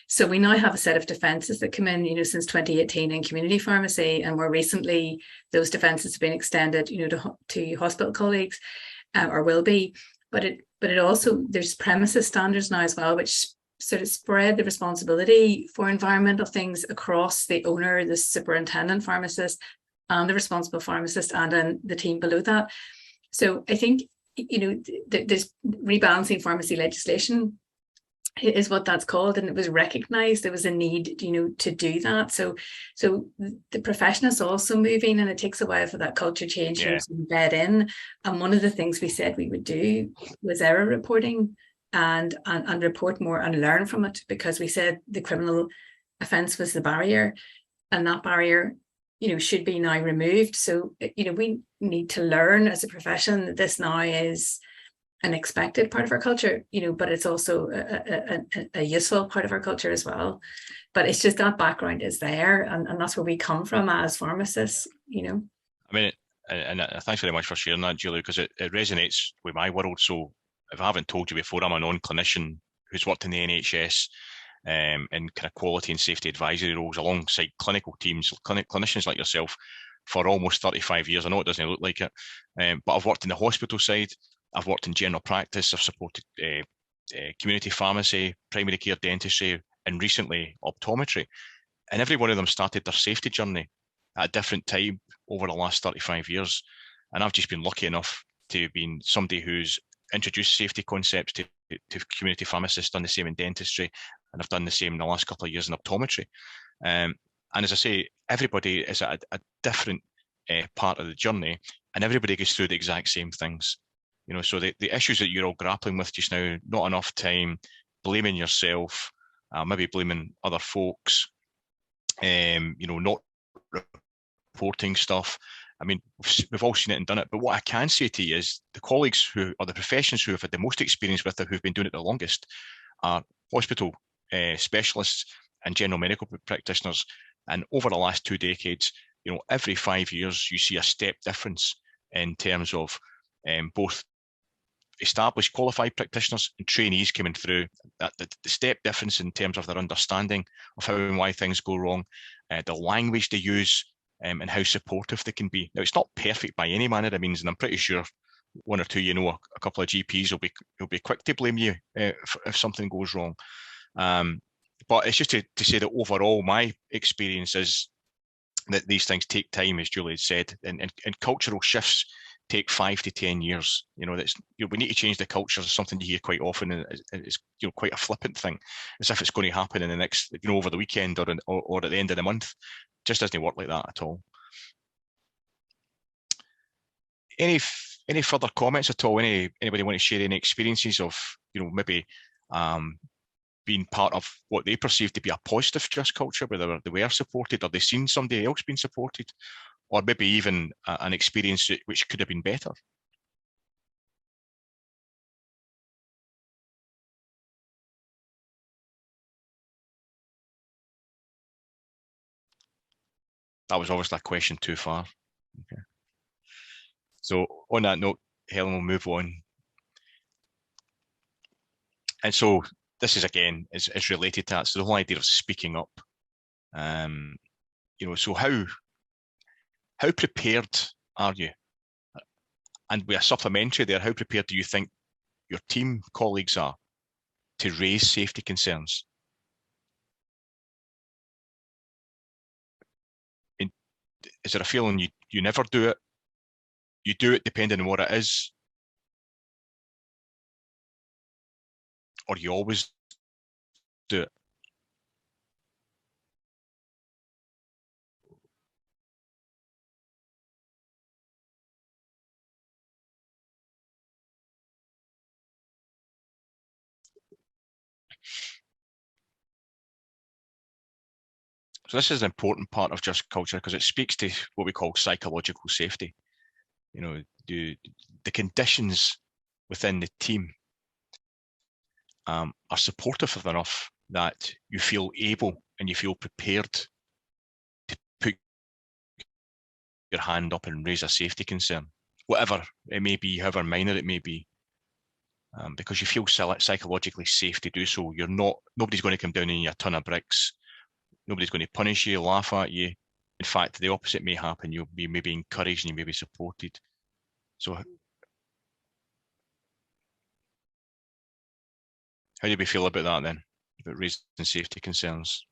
So we now have a set of defences that come in, since 2018 in community pharmacy, and more recently, those defences have been extended, to hospital colleagues, or will be. But it also, there's premises standards now as well, which sort of spread the responsibility for environmental things across the owner, the superintendent pharmacist, and the responsible pharmacist, and then the team below that. So I think, there's rebalancing pharmacy legislation is what that's called, and it was recognized there was a need, to do that. So the profession is also moving, and it takes a while for that culture change to embed in. And one of the things we said we would do was error reporting, and report more and learn from it, because we said the criminal offence was the barrier, and that barrier should be now removed. So we need to learn as a profession that this now is an expected part of our culture, but it's also a useful part of our culture as well. But it's just that background is there, and that's where we come from as pharmacists, I mean, and thanks very much for sharing that, Julie, because it resonates with my world. So if I haven't told you before, I'm a non-clinician who's worked in the NHS in kind of quality and safety advisory roles alongside clinical teams, clinicians like yourself, for almost 35 years. I know it doesn't look like it, but I've worked in the hospital side, I've worked in general practice, I've supported community pharmacy, primary care dentistry, and recently optometry. And every one of them started their safety journey at a different time over the last 35 years. And I've just been lucky enough to have been somebody who's introduced safety concepts to community pharmacists, done the same in dentistry, and I've done the same in the last couple of years in optometry. And as I say, everybody is at a different part of the journey, and everybody goes through the exact same things. So the issues that you're all grappling with just now, not enough time, blaming yourself, maybe blaming other folks, not reporting stuff. I mean, we've all seen it and done it. But what I can say to you is the colleagues who are the professions who have had the most experience with it, who've been doing it the longest, are hospital specialists and general medical practitioners. And over the last 2 decades, every 5 years, you see a step difference in terms of both established qualified practitioners and trainees coming through. The step difference in terms of their understanding of how and why things go wrong, the language they use, and how supportive they can be. Now, it's not perfect by any manner of means, and I'm pretty sure one or two, a couple of GPs will be quick to blame you if something goes wrong. But it's just to say that overall, my experience is that these things take time, as Julie said, and cultural shifts take 5 to 10 years. We need to change the culture is something you hear quite often, and it's quite a flippant thing, as if it's going to happen in the next, over the weekend or at the end of the month. It just doesn't work like that at all. Any further comments at all? Anybody want to share any experiences of maybe being part of what they perceive to be a positive just culture, whether they were supported or they seen somebody else being supported, or maybe even an experience which could have been better? That was obviously a question too far. Okay. So on that note, Helen, we'll move on. And so this is, again, is related to that. So the whole idea of speaking up. So how prepared are you? And with a supplementary there, how prepared do you think your team colleagues are to raise safety concerns. Is there a feeling you never do it? You do it depending on what it is? Or you always do it? So this is an important part of Just Culture because it speaks to what we call psychological safety. You know, the conditions within the team are supportive enough that you feel able and you feel prepared to put your hand up and raise a safety concern, whatever it may be, however minor it may be, because you feel psychologically safe to do so. Nobody's going to come down on you a ton of bricks. Nobody's going to punish you, laugh at you. In fact, the opposite may happen. You'll be maybe encouraged and you may be supported. So how do we feel about that then, about raising safety concerns?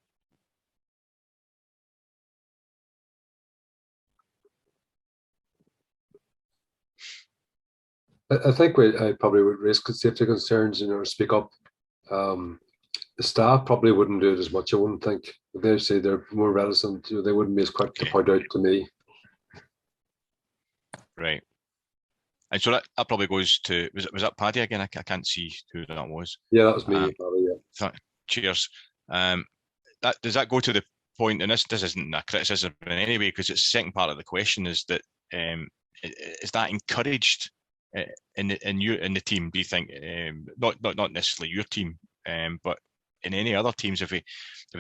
I think I probably would raise safety concerns, speak up. The staff probably wouldn't do it as much, I wouldn't think. They say they're more reticent, they wouldn't be as quick to point out to me. Right. And so that probably goes to, was that Paddy again? I can't see who that was. Yeah, that was me, Paddy, yeah. Cheers. Does that go to the point, and this isn't a criticism in any way, because it's the second part of the question, is that is that encouraged in the team, do you think? Not necessarily your team, but in any other teams, if we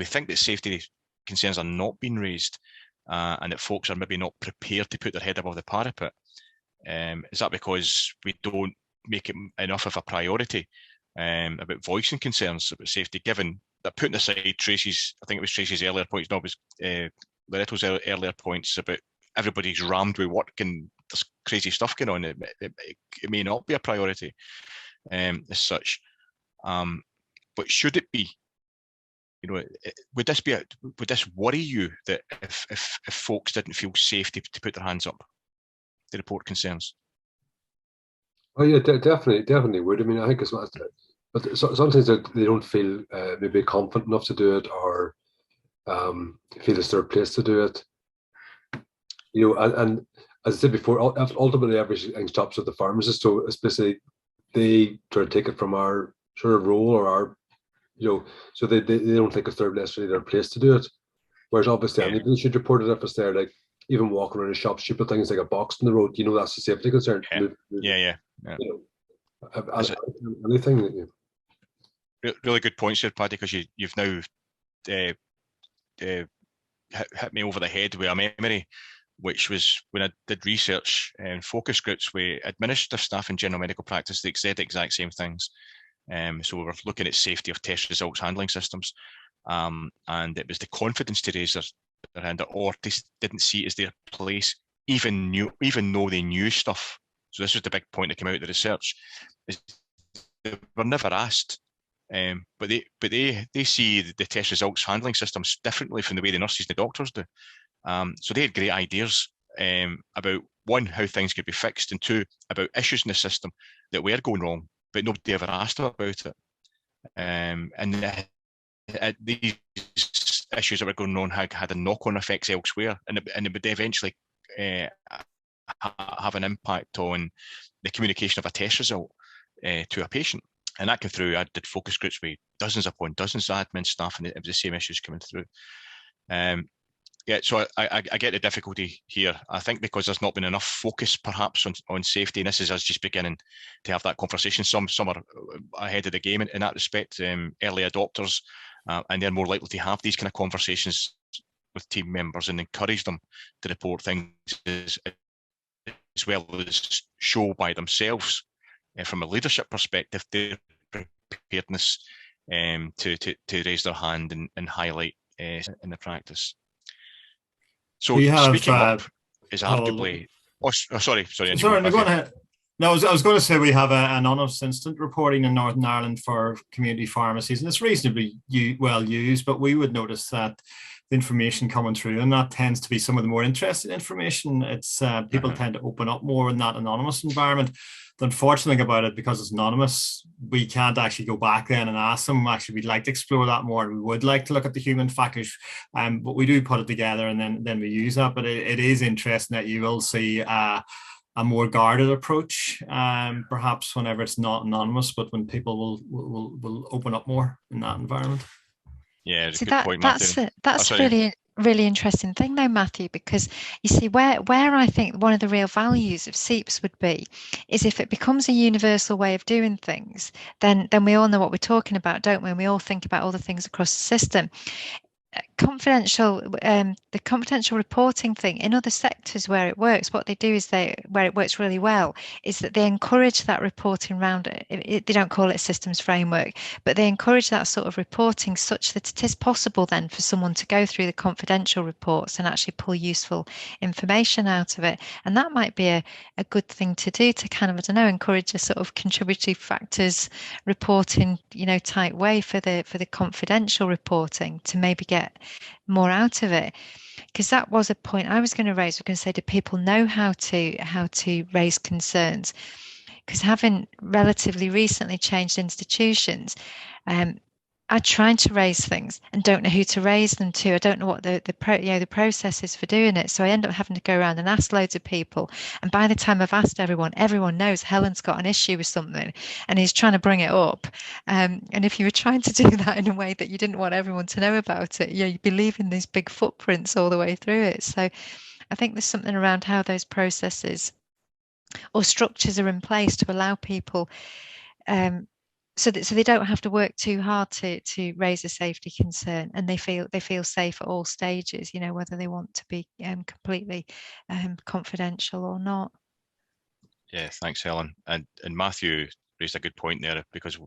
think that safety concerns are not being raised and that folks are maybe not prepared to put their head above the parapet, is that because we don't make it enough of a priority about voicing concerns about safety, given that, putting aside Tracy's, I think it was Tracy's earlier points, no, it was Loretto's earlier points about everybody's rammed with work and there's crazy stuff going on. It may not be a priority as such. But should it be? Would this worry you, that if folks didn't feel safe to put their hands up to report concerns? Oh yeah, definitely would. I mean, I think it's not, but sometimes they don't feel maybe confident enough to do it, or feel it's their place to do it. And as I said before, ultimately everything stops with the pharmacist. So especially they try to take it from our sort of role, or our, so they don't think it's necessarily their place to do it. Whereas obviously anybody should report it if it's there, like even walking around a shop, stupid things like a box in the road, that's a safety concern. Yeah. Anything. Really good points here, Paddy, because you've now hit me over the head with a memory, which was when I did research and focus groups with administrative staff in general medical practice. They said the exact same things. So we were looking at safety of test results handling systems, and it was the confidence to raise their hand, or they didn't see it as their place, even though they knew stuff. So this was the big point that came out of the research: is they were never asked, but they see the test results handling systems differently from the way the nurses and the doctors do. So they had great ideas about, one, how things could be fixed, and two, about issues in the system that were going wrong, but nobody ever asked them about it. And these issues that were going on had a knock-on effects elsewhere, and it would eventually have an impact on the communication of a test result to a patient. And that came through. I did focus groups with dozens upon dozens of admin staff, and it was the same issues coming through. So I get the difficulty here. I think because there's not been enough focus perhaps on safety, and this is us just beginning to have that conversation. Some are ahead of the game in that respect, early adopters, and they're more likely to have these kind of conversations with team members and encourage them to report things as well as show by themselves from a leadership perspective their preparedness to raise their hand and highlight in the practice. So speaking up is arguably. Sorry. No, go on ahead. No, I was going to say we have an anonymous instant reporting in Northern Ireland for community pharmacies, and it's reasonably well used, but we would notice that the information coming through, and that tends to be some of the more interesting information. It's people tend to open up more in that anonymous environment. The unfortunate thing about it, because it's anonymous, we can't actually go back then and ask them. Actually, we'd like to explore that more, and we would like to look at the human factors. But we do put it together, and then we use that. But it is interesting that you will see a more guarded approach, perhaps whenever it's not anonymous, but when people will open up more in that environment. Yeah, it's a good point, Matthew. That's really interesting thing though, Matthew, because you see where I think one of the real values of SEEPs would be is if it becomes a universal way of doing things, then we all know what we're talking about, don't we? And we all think about all the things across the system. The confidential reporting thing in other sectors where it works, what they do is where it works really well is that they encourage that reporting round it. They don't call it a systems framework, but they encourage that sort of reporting such that it is possible then for someone to go through the confidential reports and actually pull useful information out of it. And that might be a good thing to do to kind of, I don't know, encourage a sort of contributory factors reporting, type way for the confidential reporting to maybe get more out of it. Because that was a point I was going to raise. We're going to say, do people know how to raise concerns? Because having relatively recently changed institutions, I'm trying to raise things and don't know who to raise them to. I don't know what the process is for doing it. So I end up having to go around and ask loads of people. And by the time I've asked everyone knows Helen's got an issue with something and he's trying to bring it up. And if you were trying to do that in a way that you didn't want everyone to know about it, you'd be leaving these big footprints all the way through it. So I think there's something around how those processes or structures are in place to allow people so they don't have to work too hard to raise a safety concern, and they feel safe at all stages, whether they want to be completely confidential or not. Yeah, thanks, Helen. And Matthew raised a good point there, because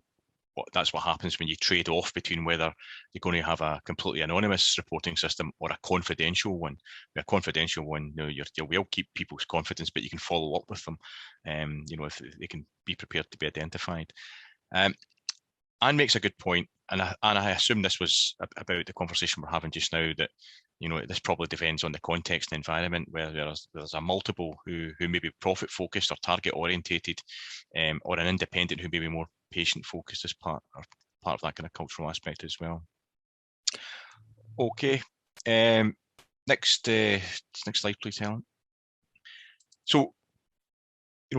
that's what happens when you trade off between whether you're going to have a completely anonymous reporting system or a confidential one. A confidential one, you will keep people's confidence, but you can follow up with them, if they can be prepared to be identified. Anne makes a good point, and I assume this was about the conversation we're having just now, that this probably depends on the context and environment, where there's a multiple who may be profit focused or target orientated, or an independent who may be more patient focused as part of that kind of cultural aspect as well. Okay, next slide, please, Helen. So,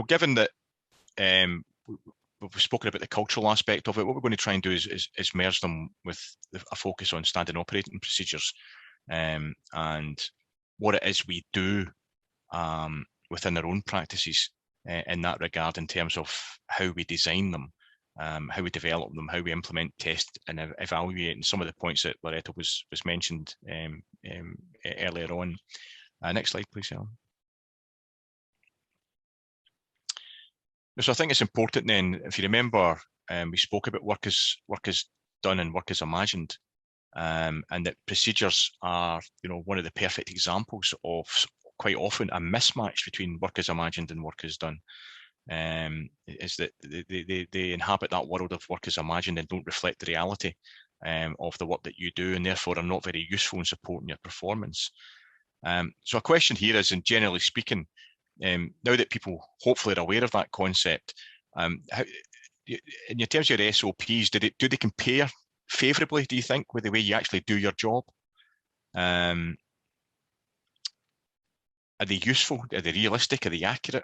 given that we've spoken about the cultural aspect of it, what we're going to try and do is merge them with a focus on standard operating procedures, and what it is we do within our own practices in that regard, in terms of how we design them, how we develop them, how we implement, test and evaluate, and some of the points that Loretta was mentioned earlier on. Next slide, please, Helen. So I think it's important then, if you remember, we spoke about work as done and work as imagined, and that procedures are, one of the perfect examples of quite often a mismatch between work as imagined and work as done. Is that they inhabit that world of work as imagined and don't reflect the reality of the work that you do, and therefore are not very useful in supporting your performance. So a question here is, and generally speaking, now that people hopefully are aware of that concept, in terms of your SOPs, do they compare favourably, do you think, with the way you actually do your job? Are they useful? Are they realistic? Are they accurate?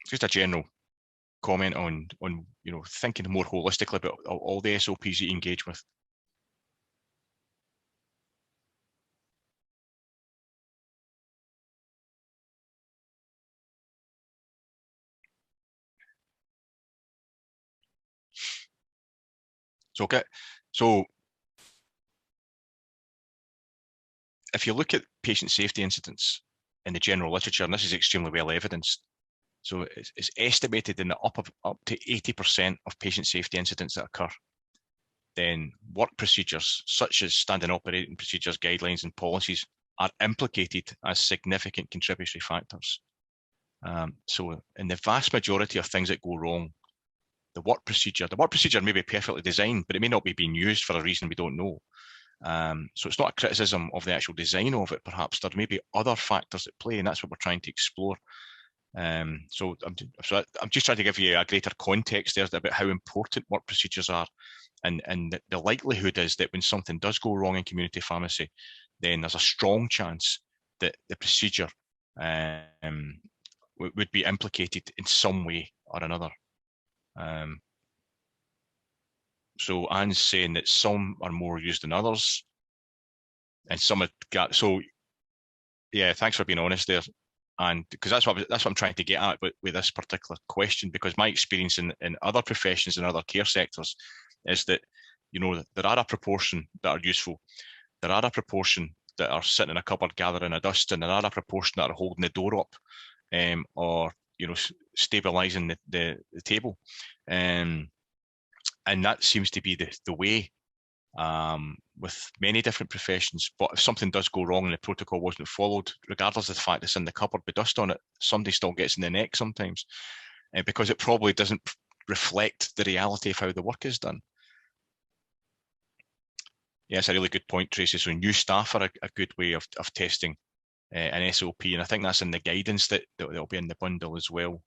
Just a general comment on thinking more holistically about all the SOPs you engage with. So if you look at patient safety incidents in the general literature, and this is extremely well evidenced, so it's estimated in the up to 80% of patient safety incidents that occur then work procedures such as standard operating procedures, guidelines and policies are implicated as significant contributory factors. So in the vast majority of things that go wrong, the work procedure may be perfectly designed, but it may not be being used for a reason we don't know. So it's not a criticism of the actual design of it. Perhaps there may be other factors at play, and that's what we're trying to explore. So I'm just trying to give you a greater context there about how important work procedures are, and the likelihood is that when something does go wrong in community pharmacy, then there's a strong chance that the procedure would be implicated in some way or another. So Anne's saying that some are more used than others, and some have got. So yeah, thanks for being honest there, and because that's what I'm trying to get at with this particular question. Because my experience in other professions and other care sectors is that, you know, there are a proportion that are useful, there are a proportion that are sitting in a cupboard gathering a dust, and there are a proportion that are holding the door up, or, you know, stabilizing the table. And that seems to be the way with many different professions. But if something does go wrong and the protocol wasn't followed, regardless of the fact it's in the cupboard with dust on it, somebody still gets in the neck sometimes, because it probably doesn't reflect the reality of how the work is done. Yeah, it's a really good point, Tracy. So new staff are a good way of testing an SOP, and I think that's in the guidance that'll be in the bundle as well.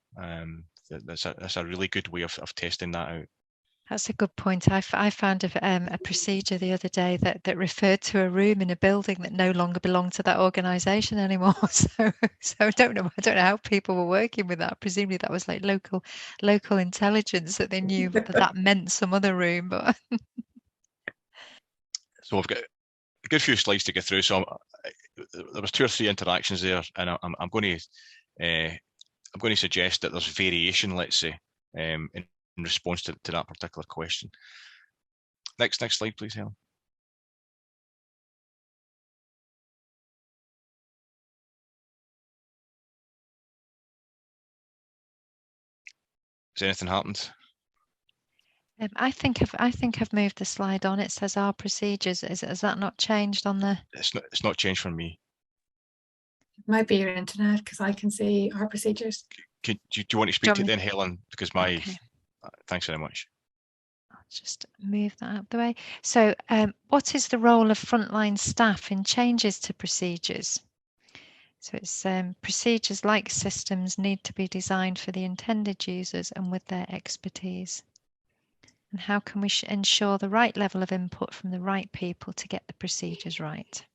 That's a really good way of testing that out. That's a good point. I found a procedure the other day that referred to a room in a building that no longer belonged to that organisation anymore. So I don't know how people were working with that. Presumably that was like local intelligence that they knew that meant some other room. But so I've got a good few slides to get through. So there was 2 or 3 interactions there, and I'm going to suggest that there's variation, let's say, in response to that particular question. Next slide, please, Helen. Has anything happened? I think I've moved the slide on. It says our procedures. Has that not changed on the? It's not changed for me. It might be your internet, because I can see our procedures. Do you want to speak to it then, Helen? Because my thanks very much. I'll just move that out of the way. So, what is the role of frontline staff in changes to procedures? So it's procedures like systems need to be designed for the intended users and with their expertise. And how can we ensure the right level of input from the right people to get the procedures right?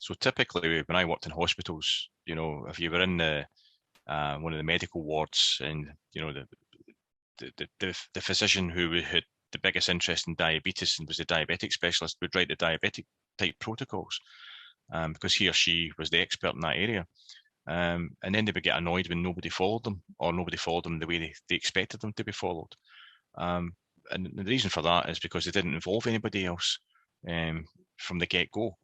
So typically, when I worked in hospitals, you know, if you were in the one of the medical wards, and you know the physician who had the biggest interest in diabetes and was the diabetic specialist would write the diabetic type protocols, because he or she was the expert in that area. And then they would get annoyed when nobody followed them, or nobody followed them the way they expected them to be followed. And the reason for that is because they didn't involve anybody else from the get-go.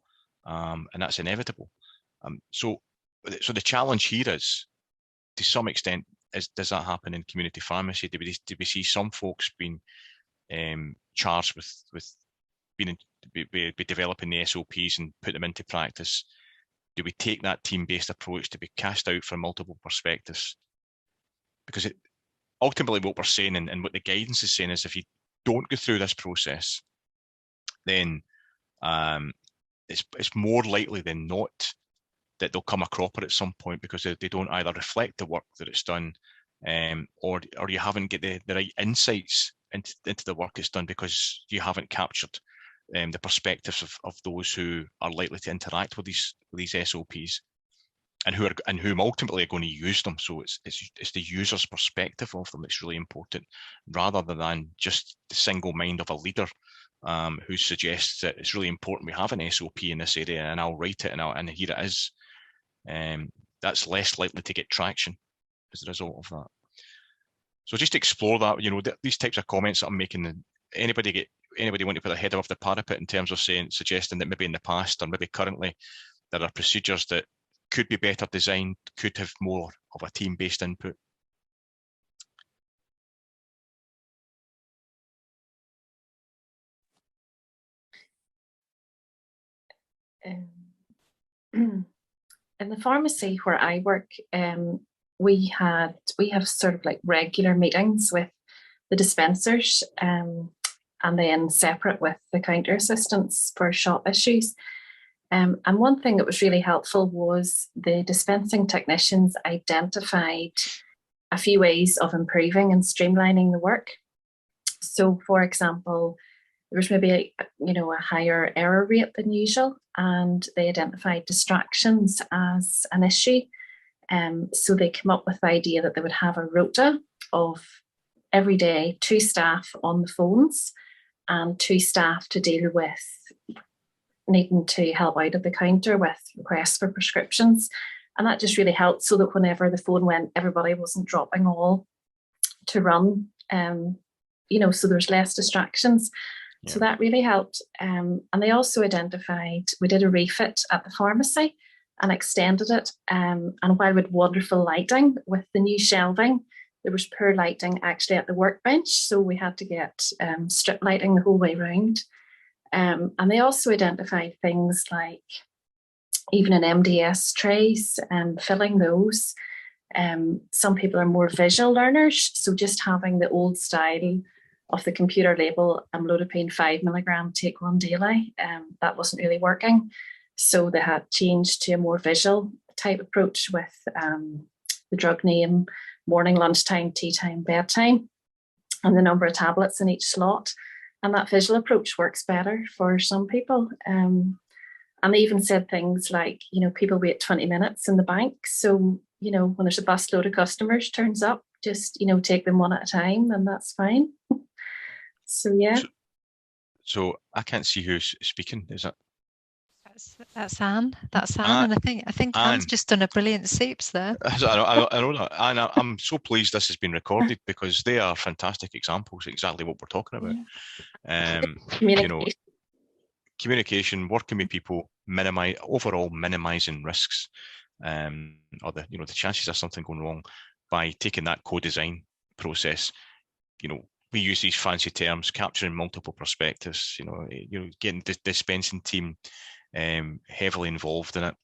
And that's inevitable. So the challenge here is, to some extent, does that happen in community pharmacy? Do we see some folks being charged with developing the SOPs and put them into practice? Do we take that team-based approach to be cast out from multiple perspectives? Because ultimately what we're saying, and what the guidance is saying, is if you don't go through this process, then it's more likely than not that they'll come a cropper at some point, because they don't either reflect the work that it's done, or you haven't get the right insights into the work it's done, because you haven't captured the perspectives of those who are likely to interact with these SOPs, and who ultimately are going to use them. So it's the user's perspective of them that's really important, rather than just the single mind of a leader who suggests that it's really important we have an SOP in this area, and I'll write it, and here it is. That's less likely to get traction as a result of that. So just explore that, you know, these types of comments that I'm making. Anybody want to put their head above the parapet in terms of suggesting that maybe in the past or maybe currently there are procedures that could be better designed, could have more of a team-based input? In the pharmacy where I work, we have sort of like regular meetings with the dispensers, and then separate with the counter assistants for shop issues. And one thing that was really helpful was the dispensing technicians identified a few ways of improving and streamlining the work. So, for example, there was maybe a higher error rate than usual, and they identified distractions as an issue. So they came up with the idea that they would have a rota of every day 2 staff on the phones and 2 staff to deal with needing to help out at the counter with requests for prescriptions. And that just really helped, so that whenever the phone went, everybody wasn't dropping all to run. So there's less distractions. Yeah. So that really helped. And they also identified, we did a refit at the pharmacy and extended it. And while we had wonderful lighting with the new shelving, there was poor lighting actually at the workbench. So we had to get strip lighting the whole way around. And they also identified things like even in MDS trays and filling those. Some people are more visual learners. So just having the old style of the computer label, amlodipine 5 milligram, take 1 daily, that wasn't really working. So they had changed to a more visual type approach with the drug name, morning, lunchtime, tea time, bedtime, and the number of tablets in each slot. And that visual approach works better for some people. And they even said things like, people wait 20 minutes in the bank. So, when there's a busload of customers turns up, just, take them one at a time, and that's fine. So, yeah. So I can't see who's speaking. Is that? That's Anne. That's Anne, and I think Anne's just done a brilliant soups there. I know that, and I'm so pleased this has been recorded, because they are fantastic examples, exactly what we're talking about. Communication, working with people, minimizing risks, or the chances of something going wrong by taking that co-design process. We use these fancy terms, capturing multiple perspectives. Getting the dispensing team heavily involved in it,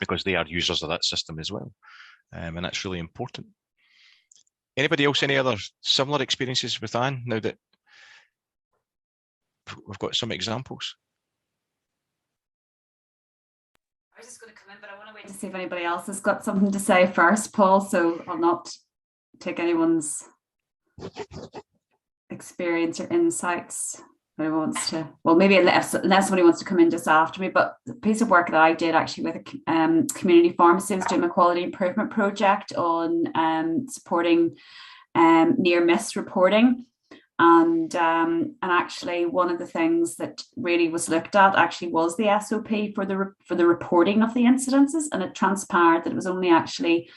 because they are users of that system as well, and that's really important. Anybody else, any other similar experiences with Anne, now that we've got some examples? I was just going to come in, but I want to wait to see if anybody else has got something to say first, Paul, so I'll not take anyone's experience or insights. Whoever wants to, well, maybe unless somebody wants to come in just after me, but the piece of work that I did actually with a community pharmacy, I was doing a quality improvement project on supporting near miss reporting, and actually one of the things that really was looked at actually was the SOP for the reporting of the incidences, and it transpired that it was only actually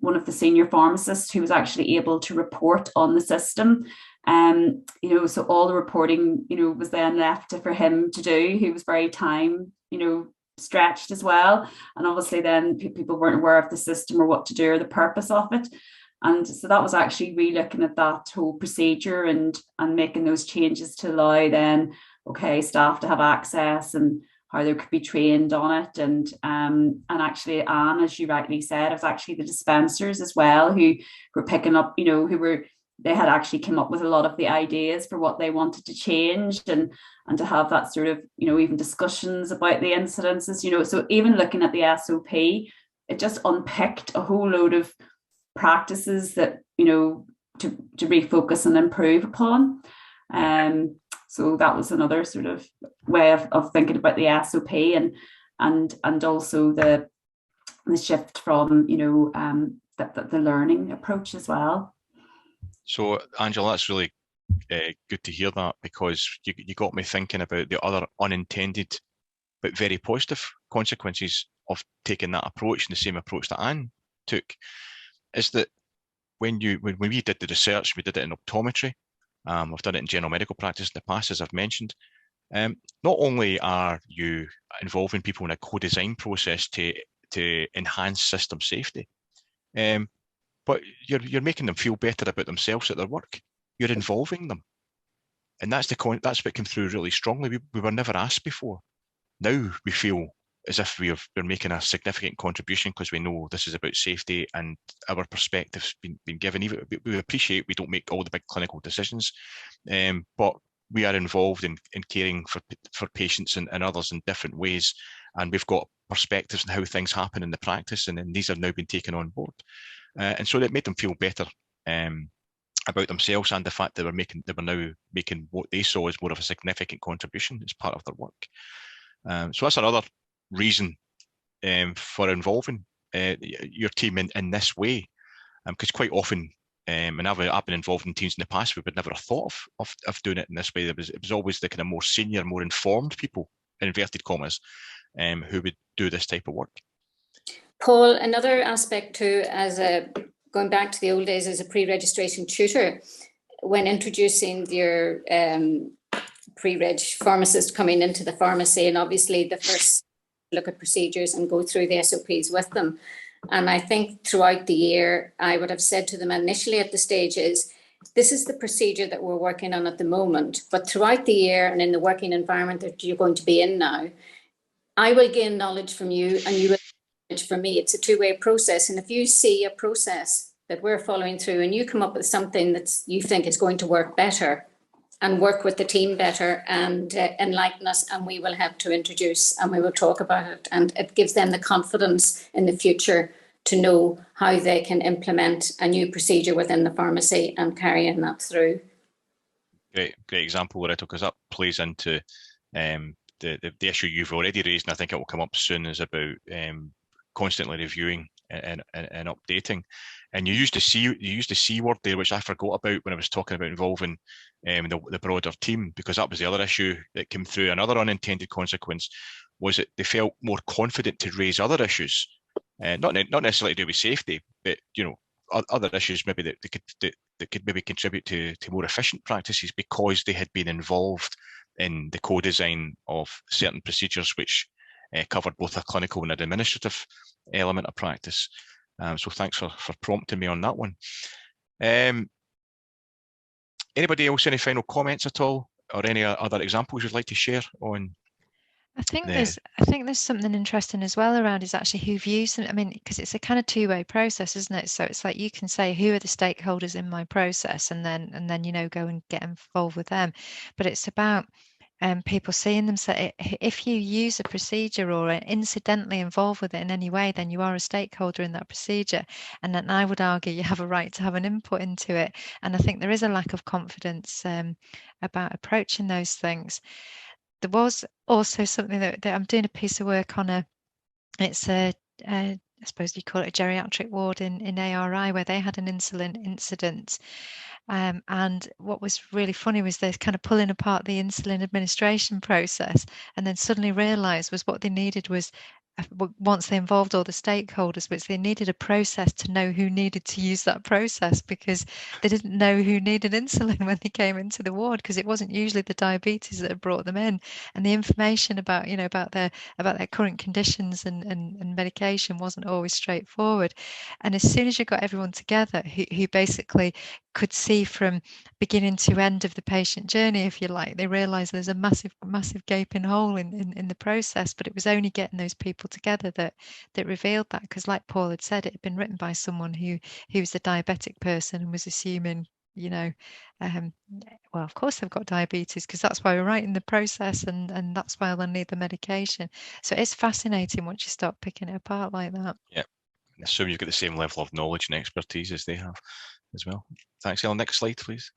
one of the senior pharmacists who was actually able to report on the system. So all the reporting, was then left for him to do. He was very time, stretched as well. And obviously then people weren't aware of the system or what to do or the purpose of it. And so that was actually re-looking at that whole procedure and making those changes to allow then, staff to have access and how they could be trained on it. And actually, Anne, as you rightly said, it was actually the dispensers as well who were picking up, they had actually come up with a lot of the ideas for what they wanted to change and to have that sort of, even discussions about the incidences, so even looking at the SOP, it just unpicked a whole load of practices that, to refocus and improve upon. So that was another sort of way of thinking about the SOP and also the shift from, the learning approach as well. So, Angela, that's really good to hear that, because you got me thinking about the other unintended but very positive consequences of taking that approach, and the same approach that Anne took, is that when we did the research, we did it in optometry. I've done it in general medical practice in the past, as I've mentioned. Not only are you involving people in a co-design process to enhance system safety, but you're making them feel better about themselves at their work. You're involving them, and that's what came through really strongly. We were never asked before. Now we feel as if we're making a significant contribution because we know this is about safety and our perspective's been given. Even we appreciate we don't make all the big clinical decisions, but we are involved in caring for patients and others in different ways, and we've got perspectives on how things happen in the practice, and then these have now been taken on board, and so it made them feel better about themselves and the fact that they were now making what they saw as more of a significant contribution as part of their work. So that's another reason for involving your team in this way, because quite often, and I've been involved in teams in the past, we would never have thought of doing it in this way. It was always the kind of more senior, more informed people, in inverted commas, who would do this type of work. Paul, another aspect too, going back to the old days as a pre-registration tutor, when introducing your pre-reg pharmacist coming into the pharmacy, and obviously the first look at procedures and go through the SOPs with them. And I think throughout the year, I would have said to them initially at the stage is, this is the procedure that we're working on at the moment, but throughout the year and in the working environment that you're going to be in now, I will gain knowledge from you and you will gain knowledge from me. It's a two-way process. And if you see a process that we're following through and you come up with something that you think is going to work better and work with the team better and enlighten us, and we will have to introduce and we will talk about it. And it gives them the confidence in the future to know how they can implement a new procedure within the pharmacy and carrying that through. Great example, Loretto, because that plays into the issue you've already raised, and I think it will come up soon, is about constantly reviewing and updating. And you used the C word there, which I forgot about when I was talking about involving the broader team, because that was the other issue that came through. Another unintended consequence was that they felt more confident to raise other issues, not necessarily to do with safety, but other issues maybe that could maybe contribute to more efficient practices, because they had been involved in the co-design of certain procedures which covered both a clinical and an administrative element of practice. So thanks for prompting me on that one. Anybody else, any final comments at all, or any other examples you'd like to share on? I think there's something interesting as well around is actually who views them. I mean, because it's a kind of two-way process, isn't it? So it's like you can say who are the stakeholders in my process, and then go and get involved with them. But it's about people seeing them. So if you use a procedure or are incidentally involved with it in any way, then you are a stakeholder in that procedure. And then I would argue you have a right to have an input into it. And I think there is a lack of confidence about approaching those things. There was also something that I'm doing a piece of work on it's a I suppose you call it a geriatric ward in ARI, where they had an insulin incident. And what was really funny was they're kind of pulling apart the insulin administration process, and then suddenly realised was what they needed was, once they involved all the stakeholders, which they needed a process to know who needed to use that process, because they didn't know who needed insulin when they came into the ward, because it wasn't usually the diabetes that had brought them in, and the information about their current conditions and medication wasn't always straightforward. And as soon as you got everyone together who basically could see from beginning to end of the patient journey, if you like, they realised there's a massive gaping hole in the process. But it was only getting those people together that revealed that, because like Paul had said, it had been written by someone who was a diabetic person and was assuming, well, of course they've got diabetes, because that's why we're writing the process, and that's why they'll need the medication. So it's fascinating once you start picking it apart like that. Yeah, I assume you've got the same level of knowledge and expertise as they have as well. Thanks, Ellen. Next slide, please.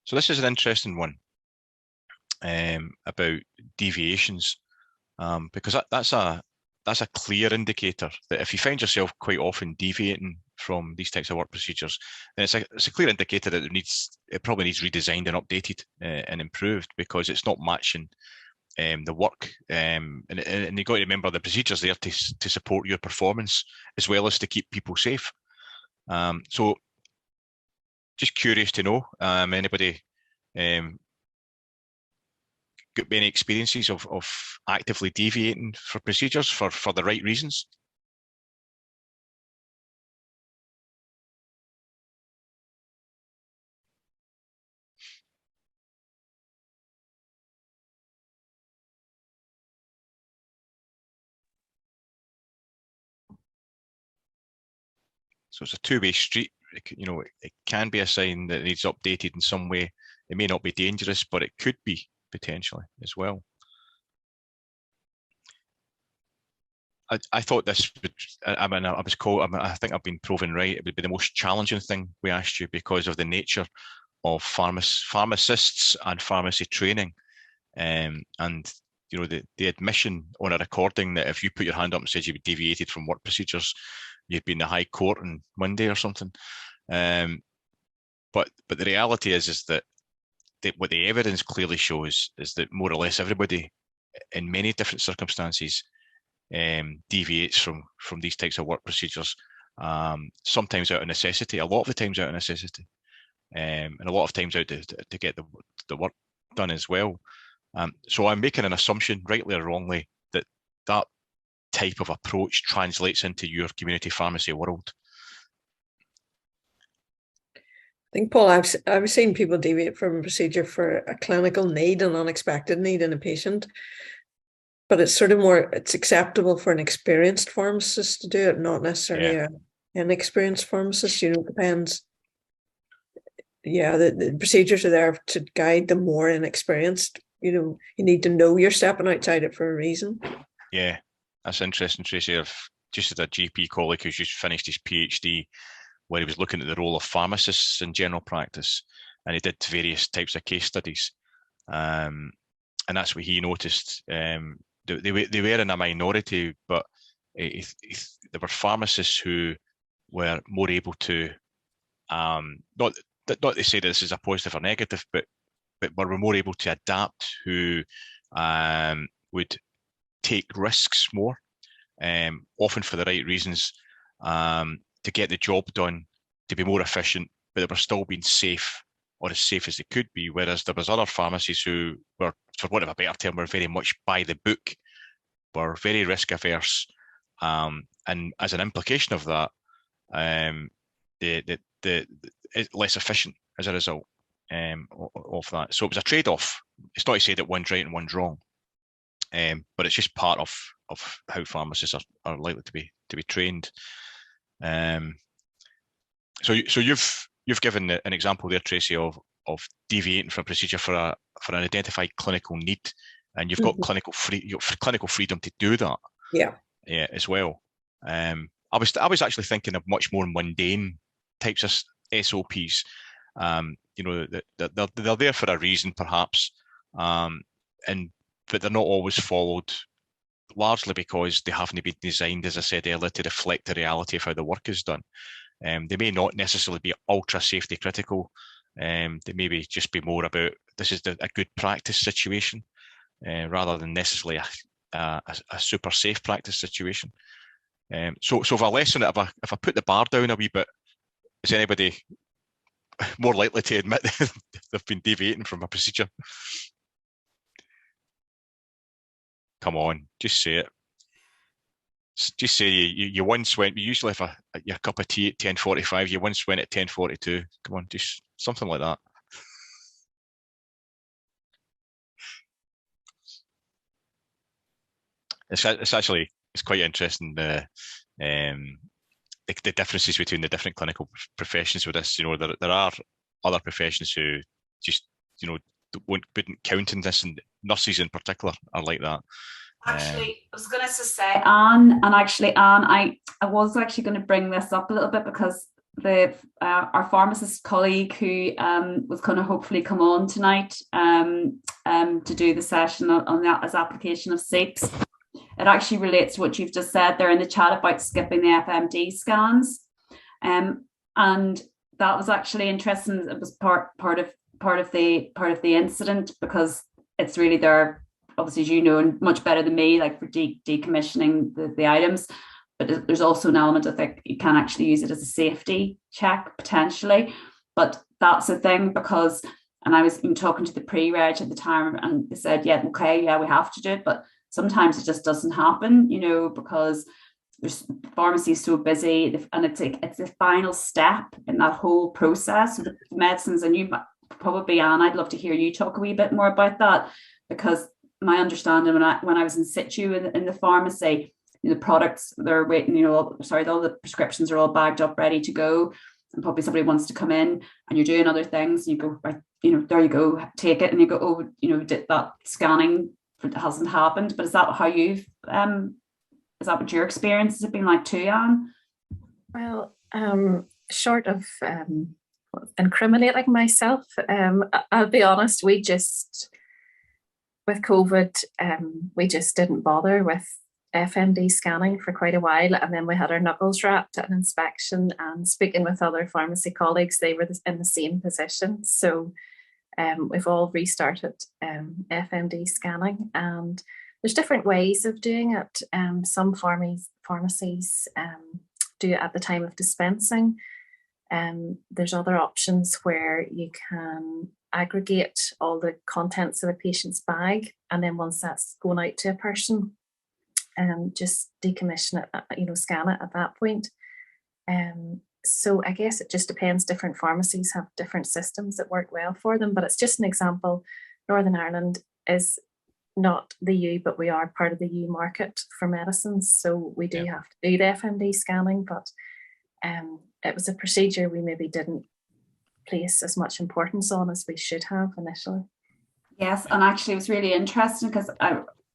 So this is an interesting one about deviations, because that's a clear indicator that if you find yourself quite often deviating from these types of work procedures, then it's a clear indicator that it probably needs redesigned and updated and improved, because it's not matching the work, and you've got to remember the procedures there to support your performance as well as to keep people safe. So just curious to know, anybody got many experiences of actively deviating for procedures for the right reasons? So it's a two-way street. It can be a sign that it needs updated in some way. It may not be dangerous, but it could be potentially as well. I thought this would, I think I've been proven right. It would be the most challenging thing we asked you because of the nature of pharmacists and pharmacy training. And the admission on a recording that if you put your hand up and said you were deviated from work procedures, you'd be in the High Court on Monday or something. But the reality is that what the evidence clearly shows is that more or less everybody in many different circumstances deviates from these types of work procedures, sometimes out of necessity, a lot of the times out of necessity, and a lot of times out to get the work done as well. So I'm making an assumption, rightly or wrongly, that type of approach translates into your community pharmacy world. I think, Paul, I've seen people deviate from a procedure for a clinical need, an unexpected need in a patient, but it's sort of it's acceptable for an experienced pharmacist to do it, not necessarily an inexperienced pharmacist. It depends. Yeah, the procedures are there to guide the more inexperienced. You need to know you're stepping outside it for a reason. Yeah. That's interesting, Tracy. I've just had a GP colleague who's just finished his PhD where he was looking at the role of pharmacists in general practice, and he did various types of case studies. And that's what he noticed. They were in a minority, but there were pharmacists who were more able to, not to say that this is a positive or negative, but were more able to adapt, who would take risks more, often for the right reasons, to get the job done, to be more efficient, but they were still being safe, or as safe as they could be. Whereas there was other pharmacies who were, for want of a better term, were very much by the book, were very risk averse, and as an implication of that, less efficient as a result of that. So it was a trade-off. It's not to say that one's right and one's wrong. But it's just part of how pharmacists are likely to be trained. So you've given an example there, Tracy, of deviating from a procedure for an identified clinical need, and you've got clinical freedom to do that. Yeah, as well. I was actually thinking of much more mundane types of SOPs. They're there for a reason, perhaps, but they're not always followed, largely because they haven't been designed, as I said earlier, to reflect the reality of how the work is done. They may not necessarily be ultra safety critical. They may just be more about, this is a good practice situation, rather than necessarily a super safe practice situation. So for a lesson, if I put the bar down a wee bit, is anybody more likely to admit they've been deviating from a procedure? Come on, just say it. Just say you once went. You usually have your cup of tea at 10:45. You once went at 10:42. Come on, just something like that. It's quite interesting the differences between the different clinical professions with this. There are other professions who just wouldn't count in this, and nurses in particular are like that. Actually, I was going to say, Anne, I was actually going to bring this up a little bit because our pharmacist colleague who was going to hopefully come on tonight to do the session on that as application of SEEPs. It actually relates to what you've just said there in the chat about skipping the FMD scans, and that was actually interesting. It was part of the incident, because it's really there. Obviously, as you know, and much better than me, like for decommissioning the items, but there's also an element of like you can actually use it as a safety check potentially. But that's the thing, because And I was talking to the pre-reg at the time, and they said, yeah, okay, yeah, we have to do it, but sometimes it just doesn't happen, because there's pharmacy is so busy, and it's the final step in that whole process of the medicines. And you probably, Anne, I'd love to hear you talk a wee bit more about that, because my understanding when I was in situ in the pharmacy, the products, they're waiting, all the prescriptions are all bagged up, ready to go, and probably somebody wants to come in and you're doing other things, and you go, right, there you go, take it, and you go, oh, did that scanning hasn't happened. But is that how you've is that what your experience has been like too, Anne? Well, short of incriminating myself, I'll be honest, with COVID, we just didn't bother with FMD scanning for quite a while, and then we had our knuckles wrapped at an inspection. And speaking with other pharmacy colleagues, they were in the same position. So we've all restarted FMD scanning, and there's different ways of doing it. Some pharmacies do it at the time of dispensing. There's other options where you can aggregate all the contents of a patient's bag, and then once that's going out to a person, just decommission it, scan it at that point. So I guess it just depends. Different pharmacies have different systems that work well for them, but it's just an example. Northern Ireland is not the EU, but we are part of the EU market for medicines. So we do have to do the FMD scanning, but it was a procedure we maybe didn't place as much importance on as we should have initially. Yes, and actually it was really interesting because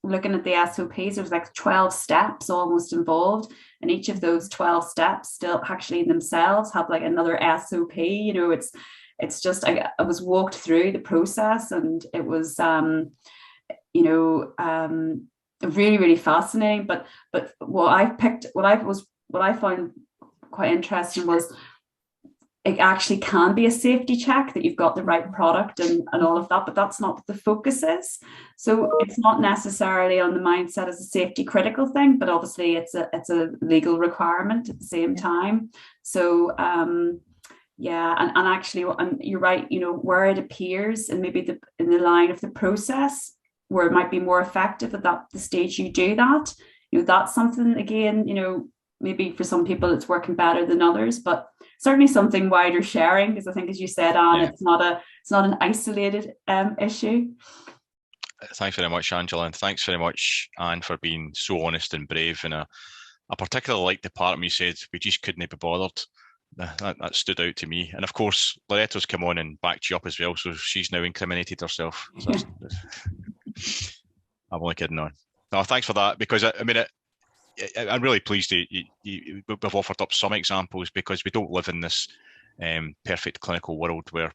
looking at the SOPs, there was like 12 steps almost involved, and each of those 12 steps still actually themselves have like another SOP. It's just I was walked through the process, and it was really, really fascinating. But what I found quite interesting was it actually can be a safety check that you've got the right product and all of that, but that's not what the focus is. So it's not necessarily on the mindset as a safety critical thing, but obviously it's a legal requirement at the same time. So and actually, and you're right, where it appears and maybe in the line of the process where it might be more effective at the stage you do that, that's something, again, maybe for some people it's working better than others, but certainly something wider sharing, because I think, as you said, Anne, it's not an isolated issue. Thanks very much, Angela, and thanks very much, Anne, for being so honest and brave. And I particularly like the part when you said we just couldn't be bothered. That stood out to me. And of course, Loretta's come on and backed you up as well, so she's now incriminated herself. So I'm only kidding on. No, thanks for that, because I'm really pleased we've offered up some examples, because we don't live in this perfect clinical world where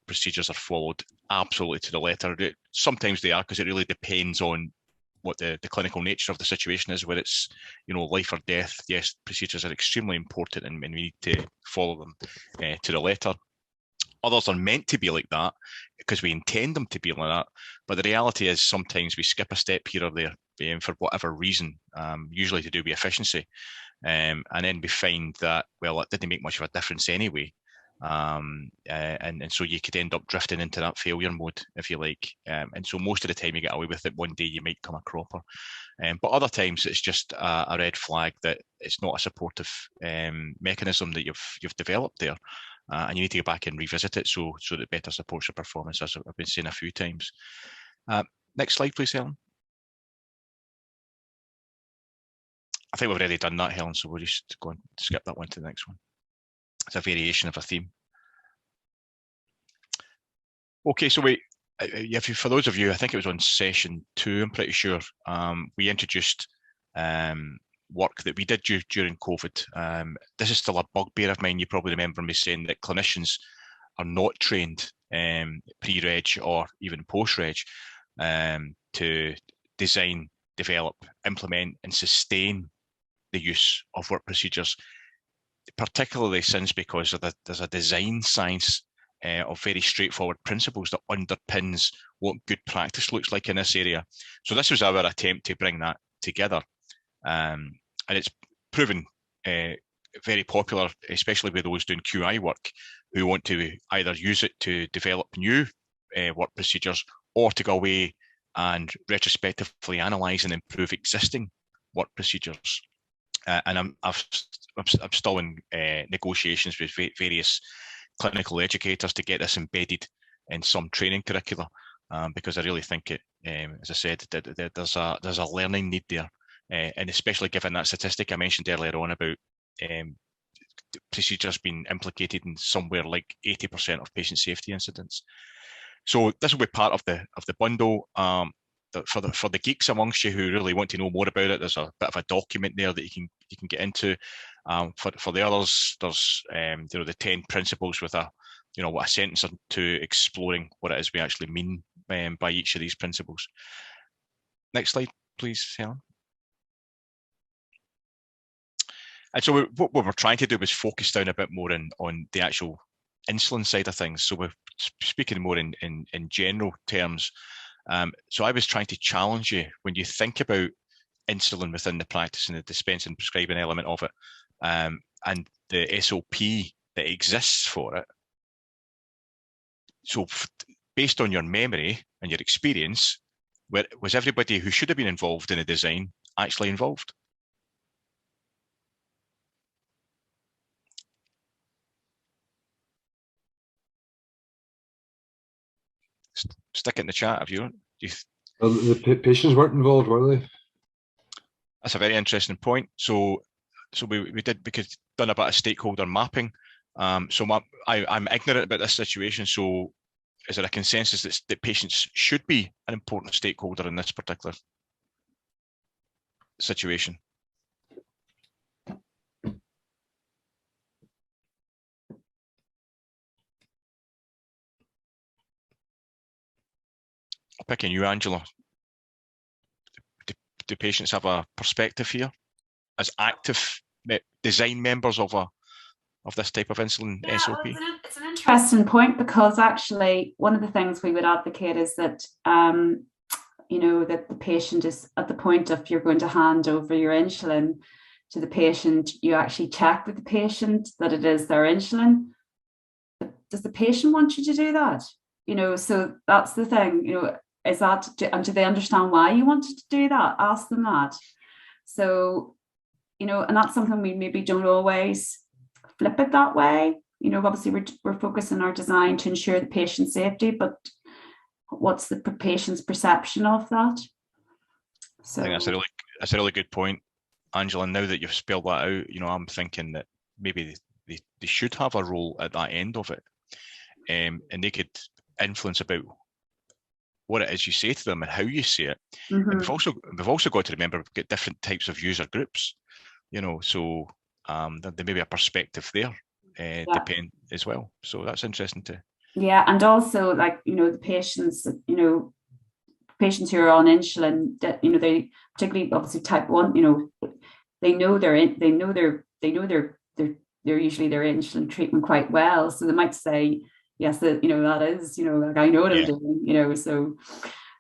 procedures are followed absolutely to the letter. Sometimes they are, because it really depends on what the clinical nature of the situation is, where it's life or death. Yes, procedures are extremely important, and we need to follow them to the letter. Others are meant to be like that because we intend them to be like that, but the reality is sometimes we skip a step here or there for whatever reason, usually to do with efficiency, and then we find that, well, it didn't make much of a difference anyway, and so you could end up drifting into that failure mode, if you like, and so most of the time you get away with it. One day you might come a cropper, but other times it's just a red flag that it's not a supportive mechanism that you've developed there. And you need to go back and revisit it so that it better supports your performance, as I've been saying a few times. Next slide, please, Helen. I think we've already done that, Helen, so we'll just go and skip that one to the next one. It's a variation of a theme. Okay, so for those of you, I think it was on session 2, I'm pretty sure, we introduced work that we did during COVID. This is still a bugbear of mine. You probably remember me saying that clinicians are not trained pre-reg or even post-reg to design, develop, implement and sustain the use of work procedures, particularly since because there's a design science of very straightforward principles that underpins what good practice looks like in this area. So this was our attempt to bring that together. And it's proven very popular, especially with those doing QI work who want to either use it to develop new work procedures, or to go away and retrospectively analyse and improve existing work procedures. And I'm still in negotiations with various clinical educators to get this embedded in some training curricula, because I really think it, as I said, there's a learning need there, and especially given that statistic I mentioned earlier on about procedures being implicated in somewhere like 80% of patient safety incidents. So this will be part of the bundle. For the geeks amongst you who really want to know more about it, there's a bit of a document there that you can get into. For the others, there's the 10 principles with a sentence or two exploring what it is we actually mean by each of these principles. Next slide, please, Helen. And so what we're trying to do is focus down a bit more on the actual insulin side of things. So we're speaking more in general terms. So I was trying to challenge you when you think about insulin within the practice and the dispensing and prescribing element of it, and the SOP that exists for it. So based on your memory and your experience, was everybody who should have been involved in the design actually involved? Stick it in the chat if you want. Well, the patients weren't involved, were they? That's a very interesting point. So we did, because done a bit of stakeholder mapping. So I'm ignorant about this situation. So is there a consensus that patients should be an important stakeholder in this particular situation? Picking you, Angela. Do patients have a perspective here as active design members of this type of insulin SOP? It's an interesting point, because actually one of the things we would advocate is that that the patient is at the point of you're going to hand over your insulin to the patient, you actually check with the patient that it is their insulin. But does the patient want you to do that? So that's the thing. Is that, and do they understand why you wanted to do that? Ask them that. So, and that's something we maybe don't always flip it that way. Obviously we're focusing our design to ensure the patient safety, but what's the patient's perception of that? So I think that's a really good point, Angela. Now that you've spelled that out, I'm thinking that maybe they should have a role at that end of it, and they could influence about what it is you say to them and how you say it. Mm-hmm. And we've also got to remember we've got different types of user groups, so there may be a perspective there depend as well. So that's interesting too. Yeah, and also the patients, patients who are on insulin, that they particularly obviously type 1, they know they're usually their insulin treatment quite well, so they might say, yes, that that is, I know what I'm doing, so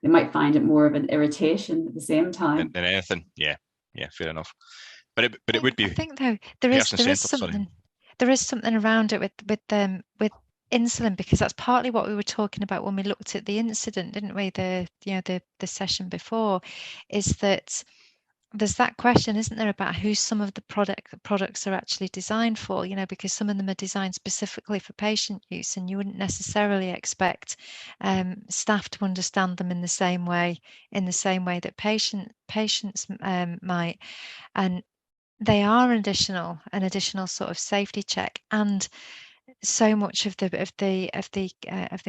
they might find it more of an irritation at the same time than anything. Yeah, fair enough. But it would be. I think though there is something around it with insulin, because that's partly what we were talking about when we looked at the incident, didn't we? The session before, is that there's that question, isn't there, about who some of the products are actually designed for, because some of them are designed specifically for patient use, and you wouldn't necessarily expect staff to understand them in the same way that patients might, and they are an additional sort of safety check. And so much of the